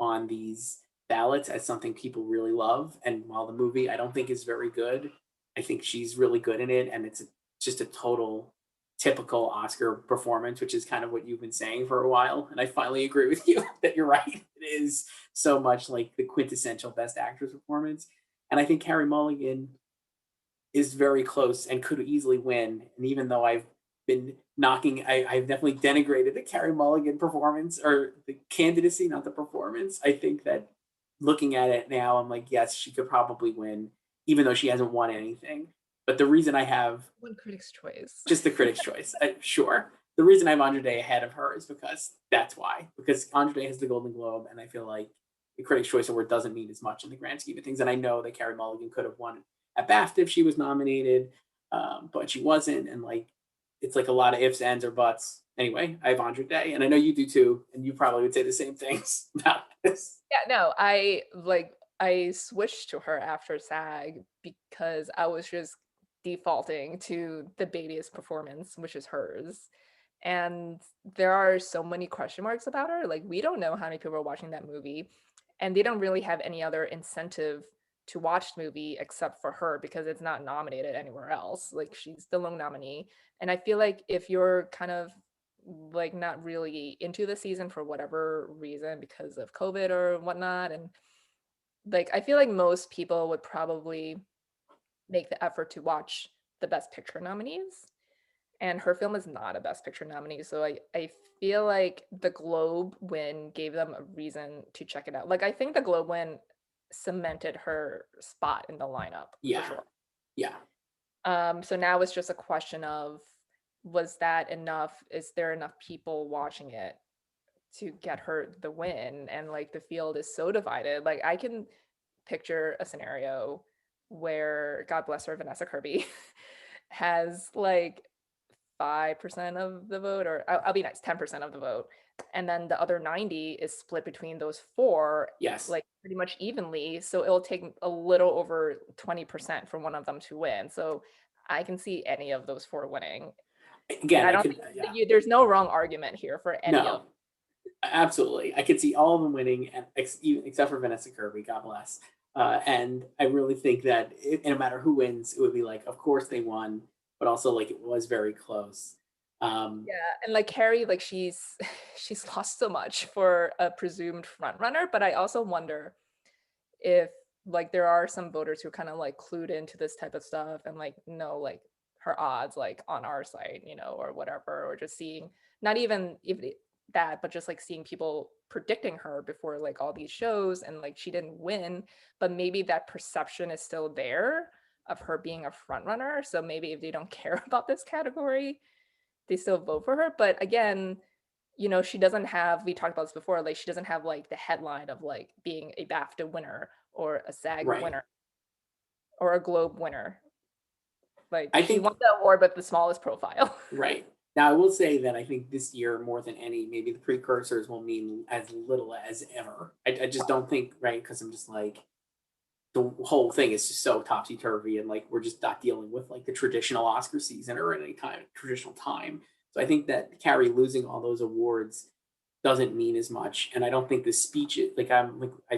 on these ballots as something people really love. And while the movie I don't think is very good, I think she's really good in it, and it's just a total typical Oscar performance, which is kind of what you've been saying for a while. And I finally agree with you that you're right. It is so much like the quintessential Best Actress performance. And I think Carey Mulligan is very close and could easily win. And even though I've been knocking, I've definitely denigrated the Carey Mulligan performance or the candidacy, not the performance. I think that looking at it now, I'm like, yes, she could probably win, even though she hasn't won anything. But the reason I have One Critics' Choice. just the Critics' Choice, sure. The reason I have Andra Day ahead of her is because that's why. Because Andra Day has the Golden Globe, and I feel like the Critics' Choice Award doesn't mean as much in the grand scheme of things. And I know that Carey Mulligan could have won at BAFTA if she was nominated, but she wasn't. And like, it's like a lot of ifs, ands, or buts. Anyway, I have Andra Day, and I know you do too, and you probably would say the same things about this. Yeah, no, I switched to her after SAG because I was just defaulting to the Beatty's performance, which is hers. And there are so many question marks about her. Like, we don't know how many people are watching that movie, and they don't really have any other incentive to watch the movie except for her because it's not nominated anywhere else. Like, she's the lone nominee. And I feel like if you're kind of like not really into the season for whatever reason because of COVID or whatnot, and like I feel like most people would probably make the effort to watch the Best Picture nominees. And her film is not a Best Picture nominee. So I feel like the Globe win gave them a reason to check it out. Like, I think the Globe win cemented her spot in the lineup Yeah, for sure. yeah. So now it's just a question of, was that enough? Is there enough people watching it to get her the win? And like the field is so divided. Like, I can picture a scenario where, God bless her, Vanessa Kirby has like 5% of the vote, or I'll be nice, 10% of the vote. And then the other 90 is split between those four, Yes. like pretty much evenly. So it'll take a little over 20% for one of them to win. So I can see any of those four winning. And Again, I I don't could, think yeah. there's no wrong argument here for any of No, absolutely. I could see all of them winning, and except for Vanessa Kirby, God bless. And I really think that no matter who wins, it would be like, of course they won, but also like it was very close. Um, Yeah, and like Carrie, like she's she's lost so much for a presumed front runner, but I also wonder if like there are some voters who kind of like clued into this type of stuff and like know like her odds like on our side, or whatever, or just seeing not even if that, but just like seeing people predicting her before like all these shows and like she didn't win, but maybe that perception is still there of her being a front runner. So maybe if they don't care about this category, they still vote for her. But again, she doesn't have, we talked about this before, like she doesn't have like the headline of like being a BAFTA winner or a SAG right. winner or a Globe winner. Like I she think won the award but the smallest profile. right. Now, I will say that I think this year, more than any, maybe the precursors will mean as little as ever. I just don't think, right? Because I'm just like, the whole thing is just so topsy turvy, and like we're just not dealing with like the traditional Oscar season or any kind of traditional time. So I think that Carrie losing all those awards doesn't mean as much, and I don't think the speech like I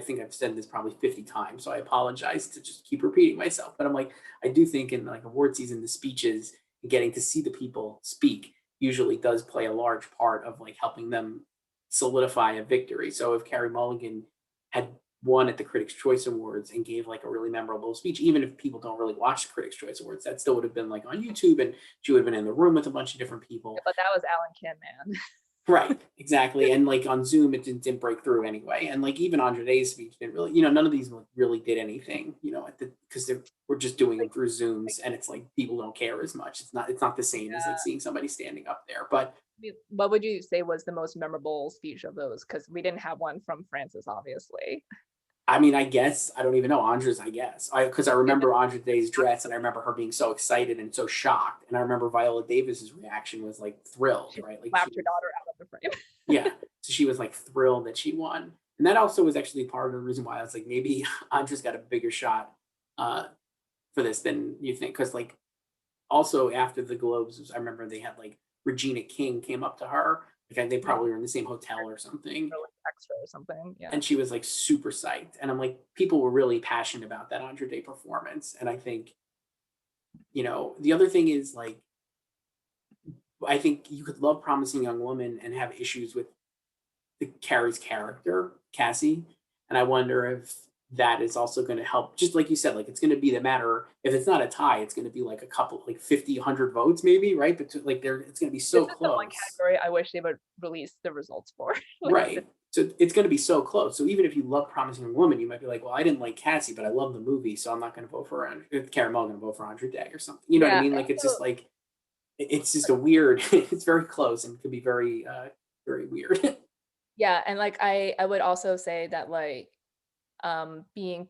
think I've said this probably 50 times, so I apologize to just keep repeating myself. But I'm like, I do think in like award season, the speeches and getting to see the people speak usually does play a large part of like helping them solidify a victory. So if Carrie Mulligan had won at the Critics' Choice Awards and gave like a really memorable speech, even if people don't really watch the Critics' Choice Awards, that still would have been like on YouTube, and she would have been in the room with a bunch of different people. But that was Alan Kim, man. Right, exactly. And like on Zoom, it didn't break through anyway. And like even Andre Day's speech didn't really, none of these really did anything, at the because we're just doing them Like, through Zooms, and it's like people don't care as much. It's not the same as like seeing somebody standing up there. But what would you say was the most memorable speech of those? Because we didn't have one from Francis, obviously. I mean, I guess I don't even know Andre's. I guess because I remember Andre Day's dress, and I remember her being so excited and so shocked, and I remember Viola Davis's reaction was like thrilled, She right? Like slapped her daughter out of the frame. yeah, so she was like thrilled that she won, and that also was actually part of the reason why I was like, maybe Andre's got a bigger shot uh, for this than you think, because like also after the Globes, I remember they had like Regina King came up to her, like they probably were in the same hotel or something, Or like extra or something. Yeah. and she was like super psyched, and I'm like, people were really passionate about that Andre Day performance, and I think the other thing is like I think you could love Promising Young Woman and have issues with the Carrie's character, Cassie. And I wonder if that is also going to help. Just like you said, like it's going to be the matter. If it's not a tie, it's going to be like a couple, like 50, 100 votes, maybe, right? But like there, it's going to be so This is the one close, category I wish they would release the results for. Like, right? So it's going to be so close. So even if you love Promising Young Woman, you might be like, well, I didn't like Cassie, but I love the movie, so I'm not going to vote for Carrie Mulligan. Going to vote for Andra Day or something. You know what I yeah, mean? Like it's just like it's just a weird. It's very close and could be very, very weird. yeah, and like I would also say that like being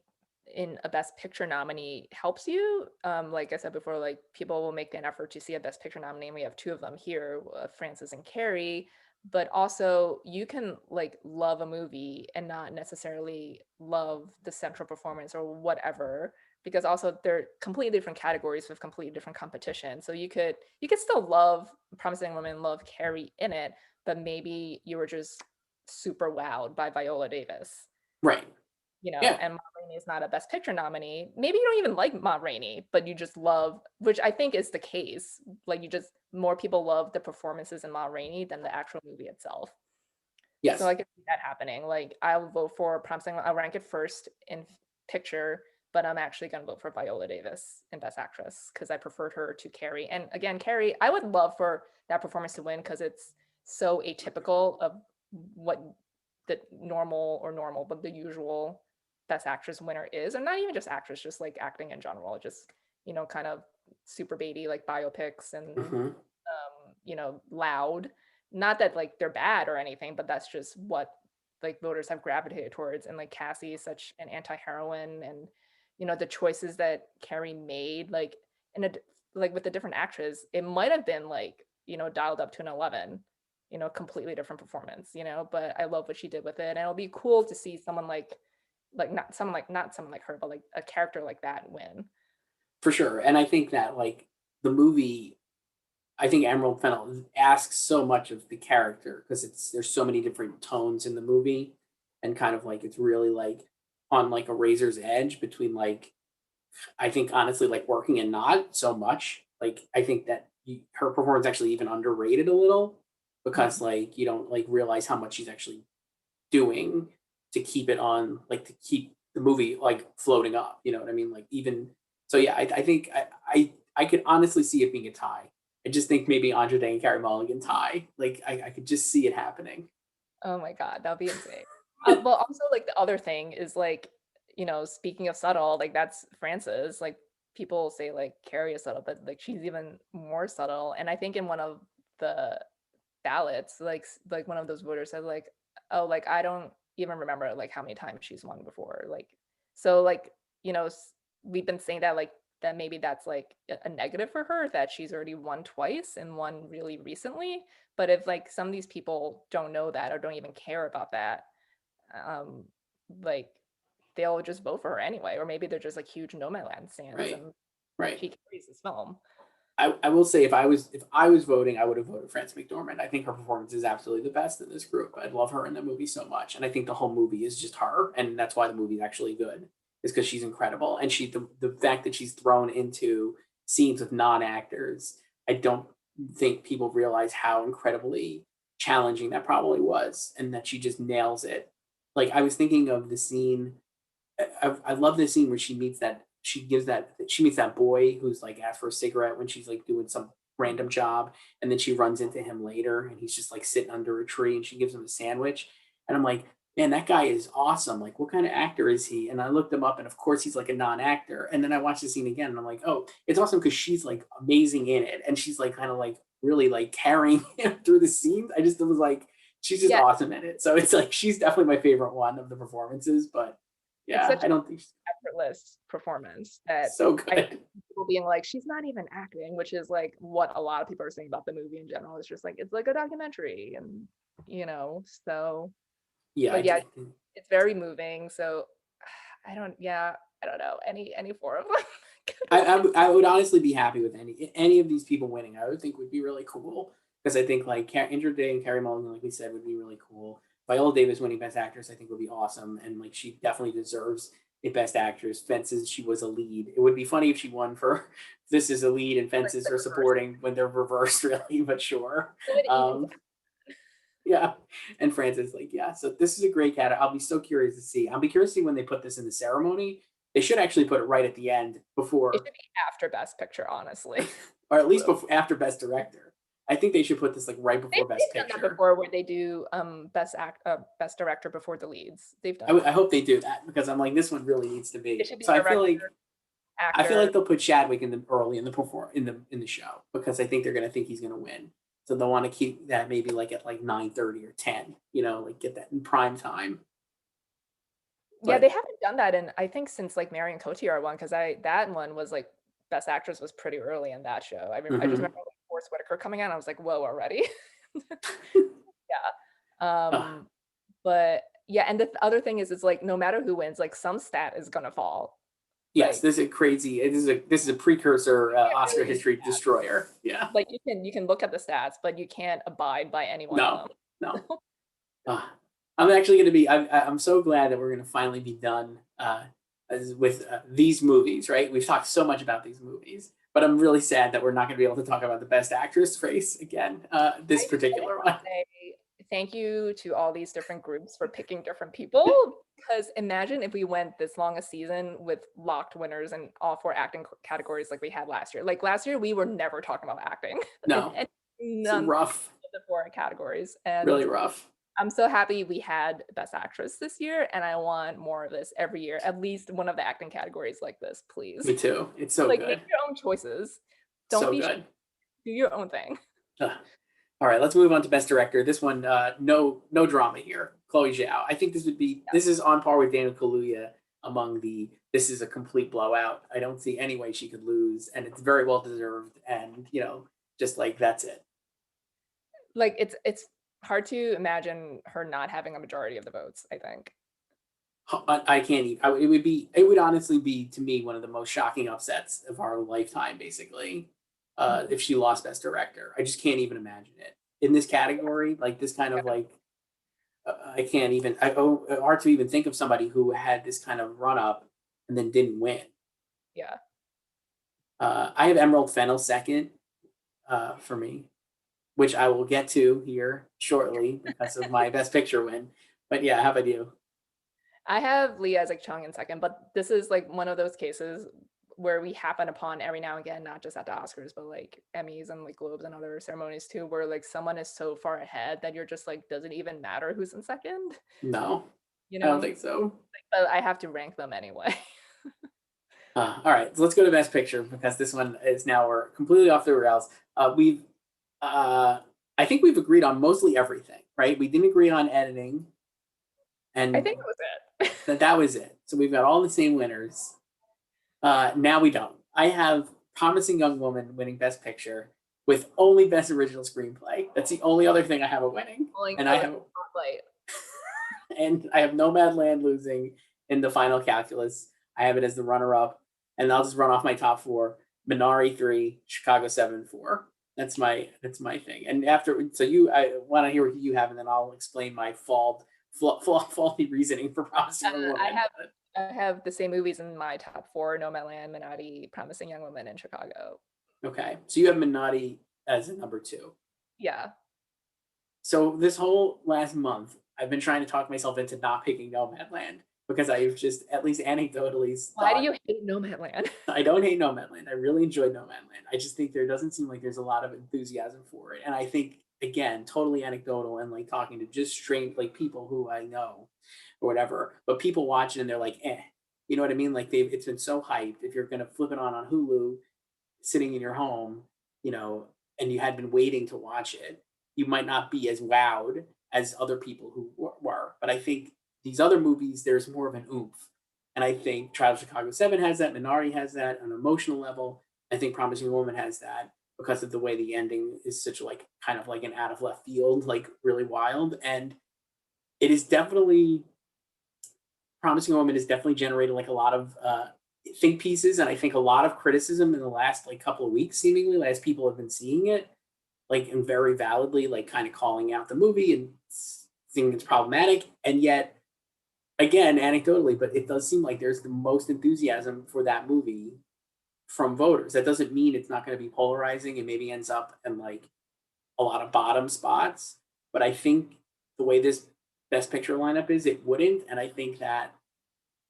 in a best picture nominee helps you. Like I said before, like people will make an effort to see a best picture nominee, and we have two of them here, Frances and Carrie. But also you can like love a movie and not necessarily love the central performance or whatever, because also they're completely different categories with completely different competition. So you could still love Promising Women, love Carrie in it, but maybe you were just super wowed by Viola Davis, Right. Yeah. and Ma Rainey is not a Best Picture nominee. Maybe you don't even like Ma Rainey, but you just love, which I think is the case. Like you just more people love the performances in Ma Rainey than the actual movie itself. So Yes. I could see that happening. Like I'll vote for Promising. I'll rank it first in picture, but I'm actually gonna vote for Viola Davis in Best Actress because I preferred her to Carrie. And again, Carrie, I would love for that performance to win because it's so atypical of what the normal, but the usual Best Actress winner is, and not even just actress, just like acting in general, just kind of super baity like biopics and Hmm. loud. Not that like they're bad or anything, but that's just what like voters have gravitated towards. And like Cassie is such an anti-heroine, and the choices that Carrie made, like in a like with the different actors, it might have been like dialed up to an 11, completely different performance, but I love what she did with it, and it'll be cool to see someone like not someone like her, but like a character like that win. For sure. And I think that like the movie, I think Emerald Fennel asks so much of the character because there's so many different tones in the movie, and kind of like it's really like on like a razor's edge between like I think honestly like working and not so much. Like I think that her performance actually even underrated a little because Mhm. like you don't like realize how much she's actually doing to keep it on, like to keep the movie like floating up. You know what I mean? Like even so, yeah. I think I could honestly see it being a tie. I just think maybe Andre Day and Carey Mulligan tie. Like I could just see it happening. Oh my God, that'd be insane. Well, also like the other thing is like, speaking of subtle, like that's Frances. Like people say like Carrie is subtle, but like she's even more subtle. And I think in one of the ballots, like one of those voters said like, oh, like I don't even remember like how many times she's won before. Like, so like, we've been saying that like that maybe that's like a negative for her that she's already won twice and won really recently. But if like some of these people don't know that or don't even care about that, um, like they'll just vote for her anyway, or maybe they're just like huge Nomadland fans Right. and Right. she carries this film. I will say if I was voting, I would have voted Frances McDormand. I think her performance is absolutely the best in this group. I love her in the movie so much, and I think the whole movie is just her, and that's why the movie is actually good. Is because she's incredible, and the fact that she's thrown into scenes with non actors, I don't think people realize how incredibly challenging that probably was, and that she just nails it. Like I was thinking of the scene. I love the scene where she meets that boy who's like asked for a cigarette when she's like doing some random job, and then she runs into him later and he's just like sitting under a tree and she gives him a sandwich, and I'm like, man, that guy is awesome. Like, what kind of actor is he? And I looked him up, and of course he's like a non-actor. And then I watched the scene again, and I'm like, oh, it's awesome because she's like amazing in it, and she's like kind of like really like carrying him through the scenes. I just it was like she's just Yeah, awesome in it. So it's like she's definitely my favorite one of the performances, but it's yeah, such I don't think she's effortless performance that so I good. people being like, she's not even acting, which is like what a lot of people are saying about the movie in general. It's just like it's like a documentary, and so Yeah, but yeah, it's very moving. So I don't know. Any four of them could win. I would honestly be happy with any of these people winning. I would think would be really cool because I think like Andrew Day and Carey Mulligan, like we said, would be really cool. Viola Davis winning Best Actress, I think would be awesome, and like she definitely deserves a Best Actress. Fences, she was a lead. It would be funny if she won for this is a lead and Like Fences the are reverse. supporting when they're reversed, really, but sure. So it evens. Yeah. And Francis, like, yeah. So this is a great cat. I'll be so curious to see. I'll be curious to see when they put this in the ceremony. They should actually put it right at the end It before, should be after Best Picture, honestly. or at least before after Best Director. I think they should put this like right before Best They've done that Picture. before, where they do Best Director before the leads. They've done I that. hope they do that because I'm like this one really needs to It be. should be So director, I feel like actor. they'll put Chadwick in the early in the in the show because I think they're gonna think he's gonna win. So they'll want to keep that maybe like at like 9:30 or 10, like get that in prime time. Yeah, they But haven't done that in, I think, since like Marion Cotillard one, because I that one was like Best Actress was pretty early in that show. I just mhm. remember like Forest Whitaker coming out, and I was like, whoa, already. Yeah. Uh, But yeah, and the other thing is, it's like no matter who wins, like some stat is gonna fall. yes, Like this is crazy. This is a precursor you can't Oscar really use history stats. destroyer. Yeah. Like you can look at the stats, but you can't abide by any one of No, them. no. Uh, I'm actually going to be. I'm so glad that we're going to finally be done with these movies. Right? We've talked so much about these movies, but I'm really sad that we're not going to be able to talk about the Best Actress race again. This I just want particular one. to say thank you to all these different groups for picking different people. Because imagine if we went this long a season with locked winners in all four acting categories like we had last year. Like last year, we were never talking about acting in No, it's none of rough. the four categories. And Really rough. I'm so happy we had Best Actress this year, and I want more of this every year. At least one of the acting categories like this, please. Me too. It's so Like make good. your own choices. Don't So be good. do your own thing. Uh, all right, let's move on to Best Director. This one, no drama here. Chloe Zhao. I think this is on par with Daniel Kaluuya among the. This is a complete blowout. I don't see any way she could lose, and it's very well deserved. And just like that's it. Like it's hard to imagine her not having a majority of the votes, I think. I can't even. It would honestly be to me one of the most shocking upsets of our lifetime, basically. If she lost Best Director, I just can't even imagine it in this category. Like this kind of Yeah. like I can't even. Hard to even think of somebody who had this kind of run up and then didn't win. Yeah. I have Emerald Fennell second for me, which I will get to here shortly because of my Best Picture win. But yeah, how about you? I have Lee Isaac Chung in second, but this is like one of those cases where we happen upon every now and again, not just at the Oscars, but like Emmys and like Globes and other ceremonies too, where like someone is so far ahead that you're just like, does it even matter who's in second? No, You I don't know? think so. But I have to rank them anyway. All right, so let's go to Best Picture because this one is now we're completely off the rails. Uh, I think we've agreed on mostly everything, right? We didn't agree on editing, I and think it was it. that was it. So we've got all the same winners. Now we don't. I have Promising Young Woman winning Best Picture with only Best Original Screenplay. That's the only other thing I have a winning, and I have Spotlight. and I have Nomadland losing in the final calculus. I have it as the runner-up, and I'll just run off my top four: Minari 3, Chicago 7, 4. That's my thing. And after, so I want to hear what you have, and then I'll explain my faulty reasoning for Promising Young I Woman. have I have the same movies in my top four: Nomadland, Minari, Promising Young Woman, and Chicago. Okay, so you have Minari as a number 2. Yeah. So this whole last month, I've been trying to talk myself into not picking Nomadland because I've just, at least anecdotally, Why do thought you hate Nomadland? I don't hate Nomadland. I really enjoyed Nomadland. I just think there doesn't seem like there's a lot of enthusiasm for it. And I think, again, totally anecdotal and like talking to just strange, like people who I know or whatever, but people watch it and they're like, eh. You know what I mean? Like it's been so hyped. If you're going to flip it on Hulu, sitting in your home, and you had been waiting to watch it, you might not be as wowed as other people who were. But I think these other movies, there's more of an oomph. And I think Trial of Chicago 7 has that, Minari has that on an emotional level. I think Promising Woman has that because of the way the ending is such like kind of like an out of left field, like really wild. And it is definitely Promising Woman has definitely generated like a lot of think pieces, and I think a lot of criticism in the last like couple of weeks, seemingly, as people have been seeing it, like and very validly, like kind of calling out the movie and saying it's problematic, and yet again, anecdotally, but it does seem like there's the most enthusiasm for that movie from voters. That doesn't mean it's not going to be polarizing and maybe ends up in like a lot of bottom spots. But I think the way this best picture lineup is, it wouldn't. And I think that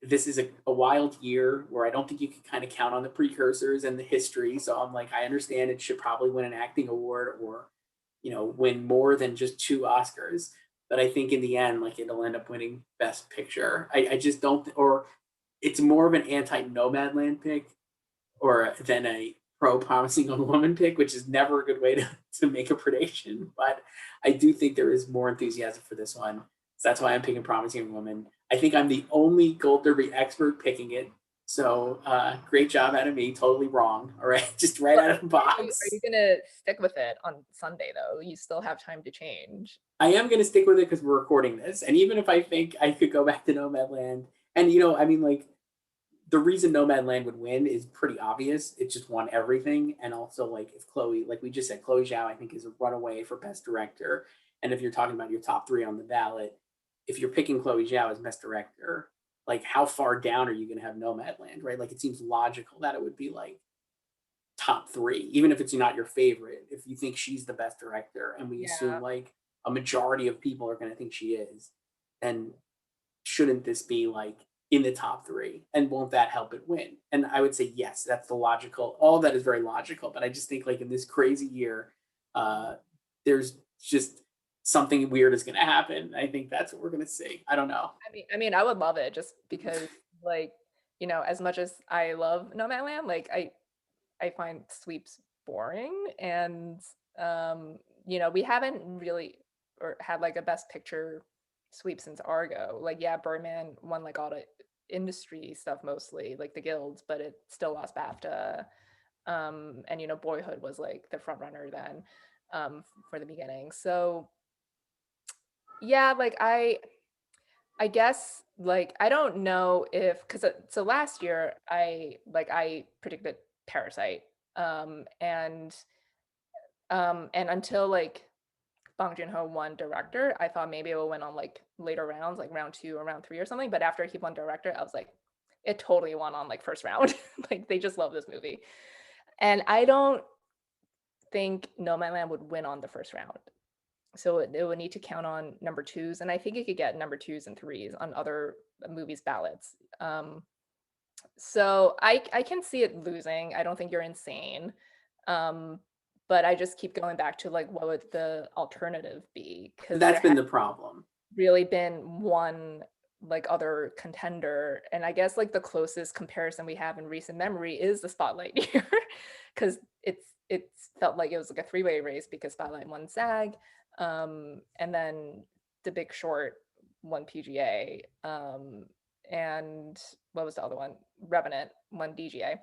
this is a wild year where I don't think you can kind of count on the precursors and the history. So I'm like, I understand it should probably win an acting award or, win more than just two Oscars. But I think in the end, like it'll end up winning Best Picture. I just don't, or it's more of an anti Nomadland pick or than a pro Promising Young Woman pick, which is never a good way to make a prediction. But I do think there is more enthusiasm for this one. So that's why I'm picking Promising Young Woman. I think I'm the only Gold Derby expert picking it. So great job out of me. Totally wrong. All right. Just right out of the box. Are you gonna stick with it on Sunday though? You still have time to change. I am going to stick with it because we're recording this. And even if I think I could go back to Nomadland, and I mean, like, the reason Nomadland would win is pretty obvious. It just won everything. And also, like, if Chloe, like we just said, Chloe Zhao, I think, is a runaway for Best Director. And if you're talking about your top three on the ballot, if you're picking Chloe Zhao as Best Director, like, how far down are you going to have Nomadland, right? Like, it seems logical that it would be like top three, even if it's not your favorite. If you think she's the best director, and we assume Yeah. like a majority of people are going to think she is, then shouldn't this be like in the top three? And won't that help it win? And I would say yes, that's the logical. All of that is very logical, but I just think like in this crazy year, uh, there's just something weird is going to happen. I think that's what we're going to see. I don't know. I would love it just because, like, as much as I love Nomadland, like I find sweeps boring, and we haven't really or had like a best picture sweep since Argo. Like, yeah, Birdman won like all the industry stuff mostly, like the guilds, but it still lost BAFTA. And Boyhood was like the front runner then for the beginning. So yeah, like I guess like I don't know if because so last year I predicted Parasite, and until like Bong Joon-ho won director, I thought maybe it would win on like later rounds, like round 2 or round 3 or something. But after he won director, I was like, it totally won on like first round. Like they just love this movie, and I don't think Nomadland would win on the first round. So it would need to count on number twos, and I think it could get number twos and threes on other movies' ballots. So I can see it losing. I don't think you're insane. But I just keep going back to like what would the alternative be? Because That's there been has the problem. really been one like other contender, and I guess like the closest comparison we have in recent memory is the Spotlight year, because it's felt like it was like a three-way race because Spotlight won SAG, and then The Big Short won PGA, and what was the other one? Revenant won DGA.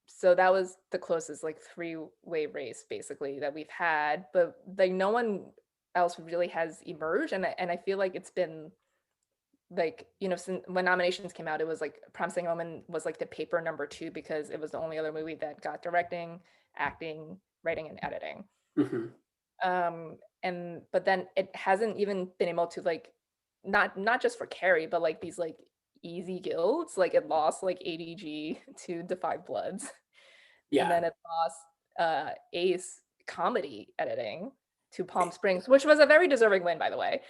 So that was the closest like three-way race basically that we've had, but like no one else really has emerged, and I feel like it's been like since when nominations came out, it was like Promising Woman was like the paper number 2 because it was the only other movie that got directing, acting, writing, and editing. Mm-hmm. And but then it hasn't even been able to like not just for Carrie, but like these like easy guilds. Like it lost like ADG to The Five Bloods, and Yeah, then it lost Ace comedy editing to Palm Springs, which was a very deserving win, by the way.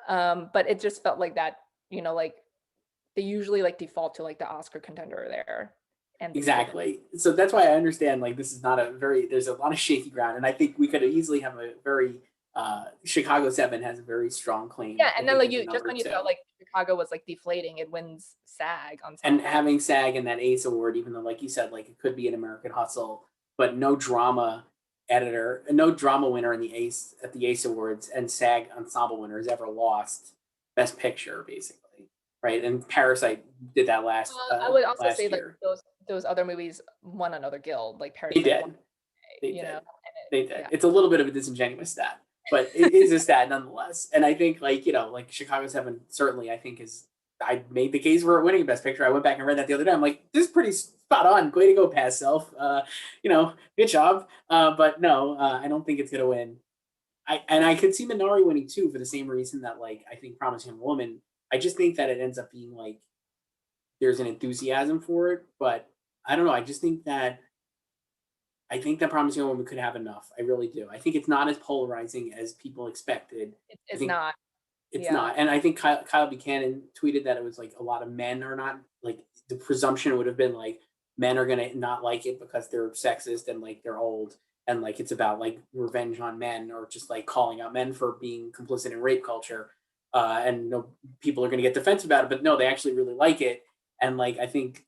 But it just felt like that, like they usually like default to like the Oscar contender there, and they didn't. exactly. So that's why I understand like this is not a very, there's a lot of shaky ground. And I think we could easily have a very, Chicago 7 has a very strong claim, Yeah, I and then think, like as a you just number when you two. felt like Chicago was like deflating, it wins SAG And ensemble. having SAG and that ACE award, even though, like you said, like it could be an American Hustle, but no drama editor, no drama winner in the ACE at the ACE Awards and SAG ensemble winner has ever lost Best Picture, basically, right? And Parasite did that I would also say last like year. those other movies won another guild, like They Parasite won, did. They you know, did. and They did. yeah. It's a little bit of a disingenuous stat, but it is a stat nonetheless. And I think, like, like Chicago 7 certainly, I think, is. I made the case for winning Best Picture. I went back and read that the other day. I'm like, this is pretty spot on. Way to go, past self. Good job. But no, I don't think it's gonna win. I could see Minari winning too for the same reason that like I think Promising Young Woman I just think that it ends up being like there's an enthusiasm for it, but I don't know. I think that Promising Young Woman could have enough. I really do. I think it's not as polarizing as people expected. I It's think not. it's Yeah. not. And I think Kyle Buchanan tweeted that it was like a lot of men are not like the presumption would have been like men are gonna not like it because they're sexist and like they're old and like it's about like revenge on men or just like calling out men for being complicit in rape culture. And you know, people are gonna get defensive about it, but no, they actually really like it. And like I think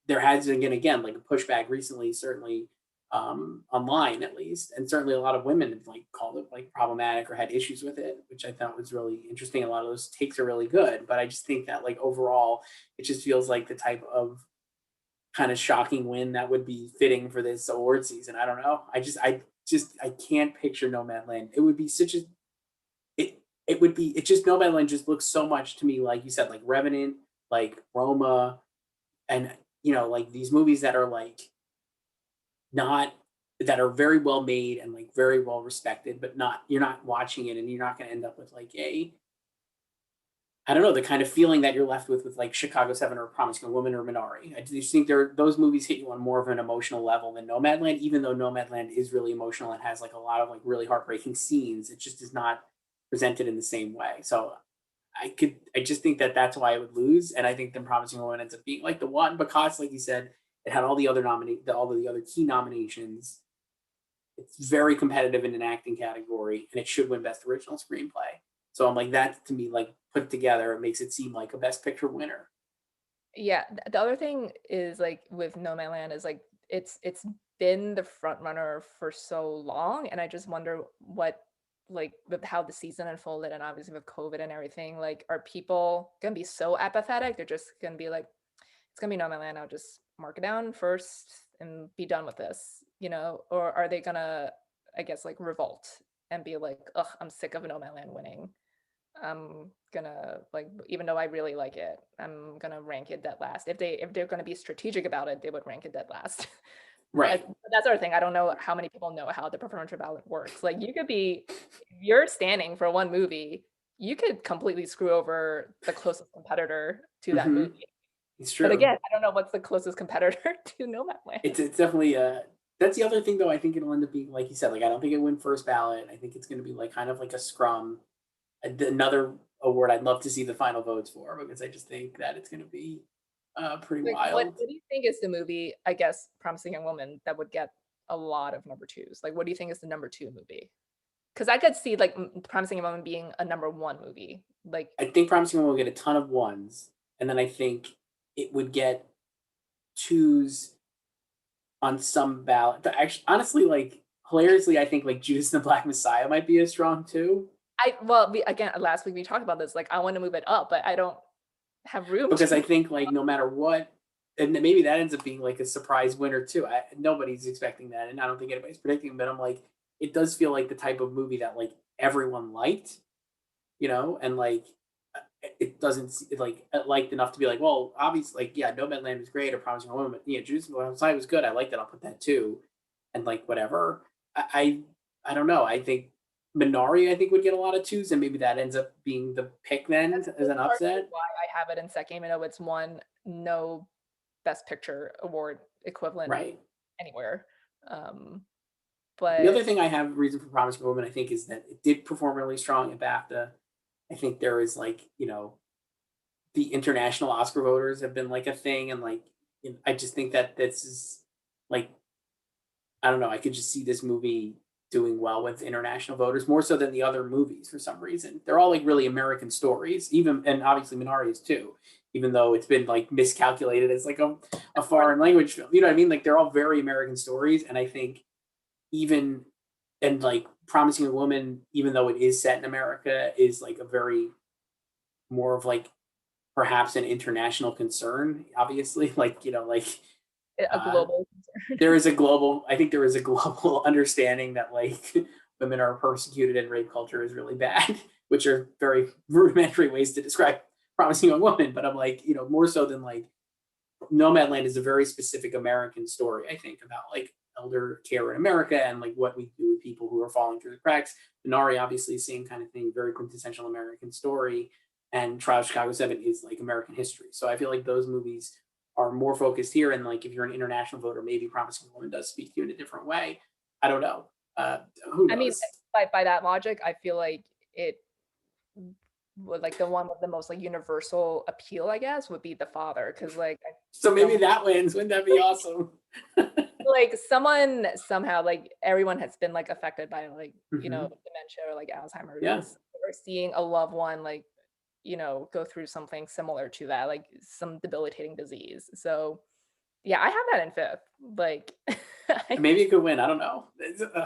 there has been again like a pushback recently, certainly online at least, and certainly a lot of women have like called it like problematic or had issues with it, which I thought was really interesting. A lot of those takes are really good, but I just think that like overall, it just feels like the type of kind of shocking win that would be fitting for this award season. I don't know. I can't picture Nomadland. It would be such a it would be it just Nomadland just looks so much to me like you said like Revenant, like Roma, and you know like these movies that are like not that are very well made and like very well respected, but not you're not watching it and you're not going to end up with like a I don't know the kind of feeling that you're left with like Chicago Seven or Promising a Woman or Minari. I just think those movies hit you on more of an emotional level than Nomadland, even though Nomadland is really emotional and has like a lot of like really heartbreaking scenes. It just is not presented in the same way. So I just think that that's why I would lose, and I think the Promising Woman ends up being like the one because, like you said, it had all of the other key nominations. It's very competitive in an acting category, and it should win Best Original Screenplay. So I'm like that to me, like put together, it makes it seem like a Best Picture winner. Yeah, the other thing is like with Nomadland is like it's been the front runner for so long, and I just wonder what like with how the season unfolded, and obviously with COVID and everything, like are people gonna be so apathetic? They're just gonna be like, it's gonna be Nomadland. I'll just mark it down first and be done with this, or are they gonna, I guess, like revolt and be like, ugh, I'm sick of Nomadland winning. I'm gonna like, even though I really like it, I'm gonna rank it dead last. If they're gonna be strategic about it, they would rank it dead last. Right. That's our thing. I don't know how many people know how the preferential ballot works. Like you could be, if you're standing for one movie, you could completely screw over the closest competitor to that Hmm. movie. It's But true. again, I don't know what's the closest competitor to Nomadland. It's definitely that's the other thing though. I think it'll end up being like you said. Like I don't think it win first ballot. I think it's going to be like kind of like a scrum. Another award I'd love to see the final votes for because I just think that it's going to be pretty Like, what wild. what do you think is the movie, I guess, Promising Young Woman that would get a lot of number twos? Like, what do you think is the number two movie? Because I could see like Promising Young Woman being a number one movie. Like, I think Promising Woman will get a ton of ones, and then I think it would get twos on some ballot. Actually, honestly, like hilariously, I think like Judas and the Black Messiah might be a strong two again, last week we talked about this. Like, I want to move it up, but I don't have room to because I move. think like no matter what, and then maybe that ends up being like a surprise winner too. Nobody's expecting that, and I don't think anybody's predicting. But I'm like, it does feel like the type of movie that like everyone liked, and like it doesn't like liked enough to be like, well, obviously, like yeah, Nomadland was great or Promising Woman, but yeah, Judas and the Black was good. I liked it. I'll put that too, and like whatever. I don't know. I think Minari I think would get a lot of twos, and maybe that ends up being the pick then as That's an partially upset. why I have it in second, even though it's won no Best Picture award equivalent Right. anywhere. Um, The but other thing I have reason for Promising Woman, I think, is that it did perform really strong at BAFTA. I think there is like, the international Oscar voters have been like a thing, and like, I just think that this is like, I don't know, I could just see this movie doing well with international voters more so than the other movies for some reason. They're all like really American stories, even and obviously Minari is too, even though it's been like miscalculated as like a foreign, foreign language film. You know what I mean? Like they're all very American stories, and I think even and like Promising a Woman, even though it is set in America, is like a very more of like perhaps an international concern. Obviously, like like a uh, global. there is a global. I think there is a global understanding that like women are persecuted and rape culture is really bad, which are very rudimentary ways to describe Promising Young Woman. But I'm like more so than like Nomadland is a very specific American story, I think, about like elder care in America and like what we do with people who are falling through the cracks. Minari, obviously, same kind of thing, very quintessential American story. and Trial of Chicago 7 is like American history. So I feel like those movies are more focused here. And like if you're an international voter, maybe Promising Woman does speak to you in a different way. I don't know. Who I mean, knows? by that logic, I feel like it would like the one with the most like universal appeal, I guess, would be The Father, because like So maybe that wins. Wouldn't that be awesome? like someone somehow like everyone has been like affected by like you know Mhm. dementia or like Yeah. Alzheimer's or seeing a loved one like you know go through something similar to that, like some debilitating disease. So yeah, I have that in fifth. Like Maybe it could win. I don't know. All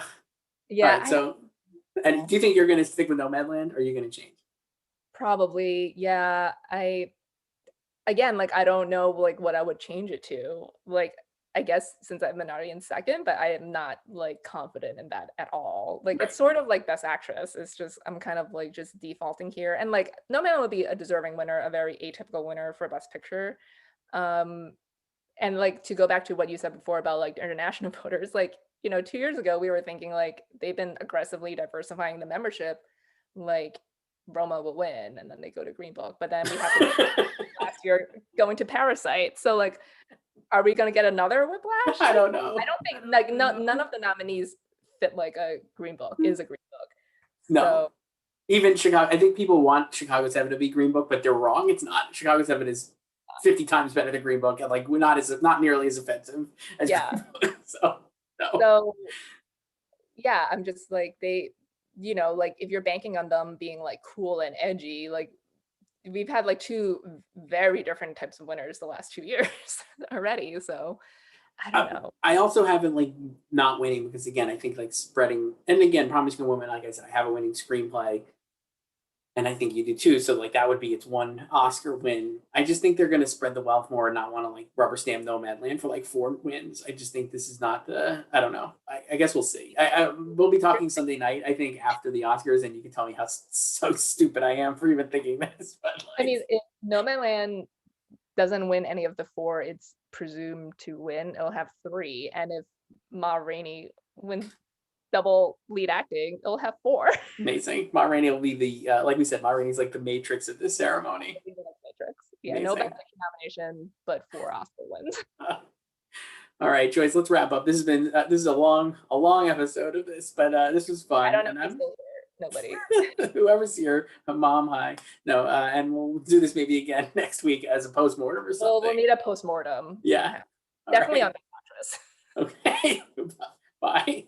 yeah, right. I don't So, and know. do you think you're going to stick with Nomadland, or are you going to change? Probably, yeah. I again, like I don't know like what I would change it to. Like I guess since I'm Minari in second, but I am not like confident in that at all. Like Right. it's sort of like Best Actress. It's just I'm kind of like just defaulting here. And like No Man would be a deserving winner, a very atypical winner for Best Picture. Um and like to go back to what you said before about like international voters, like, you know, 2 years ago we were thinking like they've been aggressively diversifying the membership, like Roma will win and then they go to Green Book. But then we have to last year going to Parasite. So like are we gonna get another Whiplash? I Like, don't I know. don't think like none of the nominees fit like a Green Book, is a Green Book. No. So Even Chicago, I think people want Chicago 7 to be Green Book, but they're wrong. It's not. Chicago 7 is 50 times better than Green Book, and like we're not nearly as offensive as yeah. Green Book. So no. So yeah, I'm just like they, you know, like if you're banking on them being like cool and edgy, like we've had like two very different types of winners the last 2 years already. So I don't know. I also haven't like not winning because again, I think like spreading and again, Promising Woman, like I said, I have a winning screenplay, and I think you do too. So like that would be its one Oscar win. I just think they're going to spread the wealth more and not want to like rubber stamp Nomadland for like 4 wins. I just think this is not the. I don't know. I guess we'll see. We'll be talking Sunday night. I think after the Oscars, and you can tell me how so stupid I am for even thinking this. But I like, mean, if No Man Land doesn't win any of the four it's presumed to win, it'll have three. And if Ma Rainey wins double lead acting, it'll have four. amazing. Ma Rainey will be the like we said. Ma Rainey's like the Matrix of this ceremony. Matrix. Yeah, no Best Amazing. Picture nomination, but four Oscar wins. All right, Joyce, let's wrap up. This has been this is a long episode of this, but this was I fun, don't know and if he's I'm still here. Nobody. whoever's here, mom, hi, no, and we'll do this maybe again next week as a postmortem or We'll something. need a postmortem. Yeah. All Definitely right. on the mattress. Okay. Bye.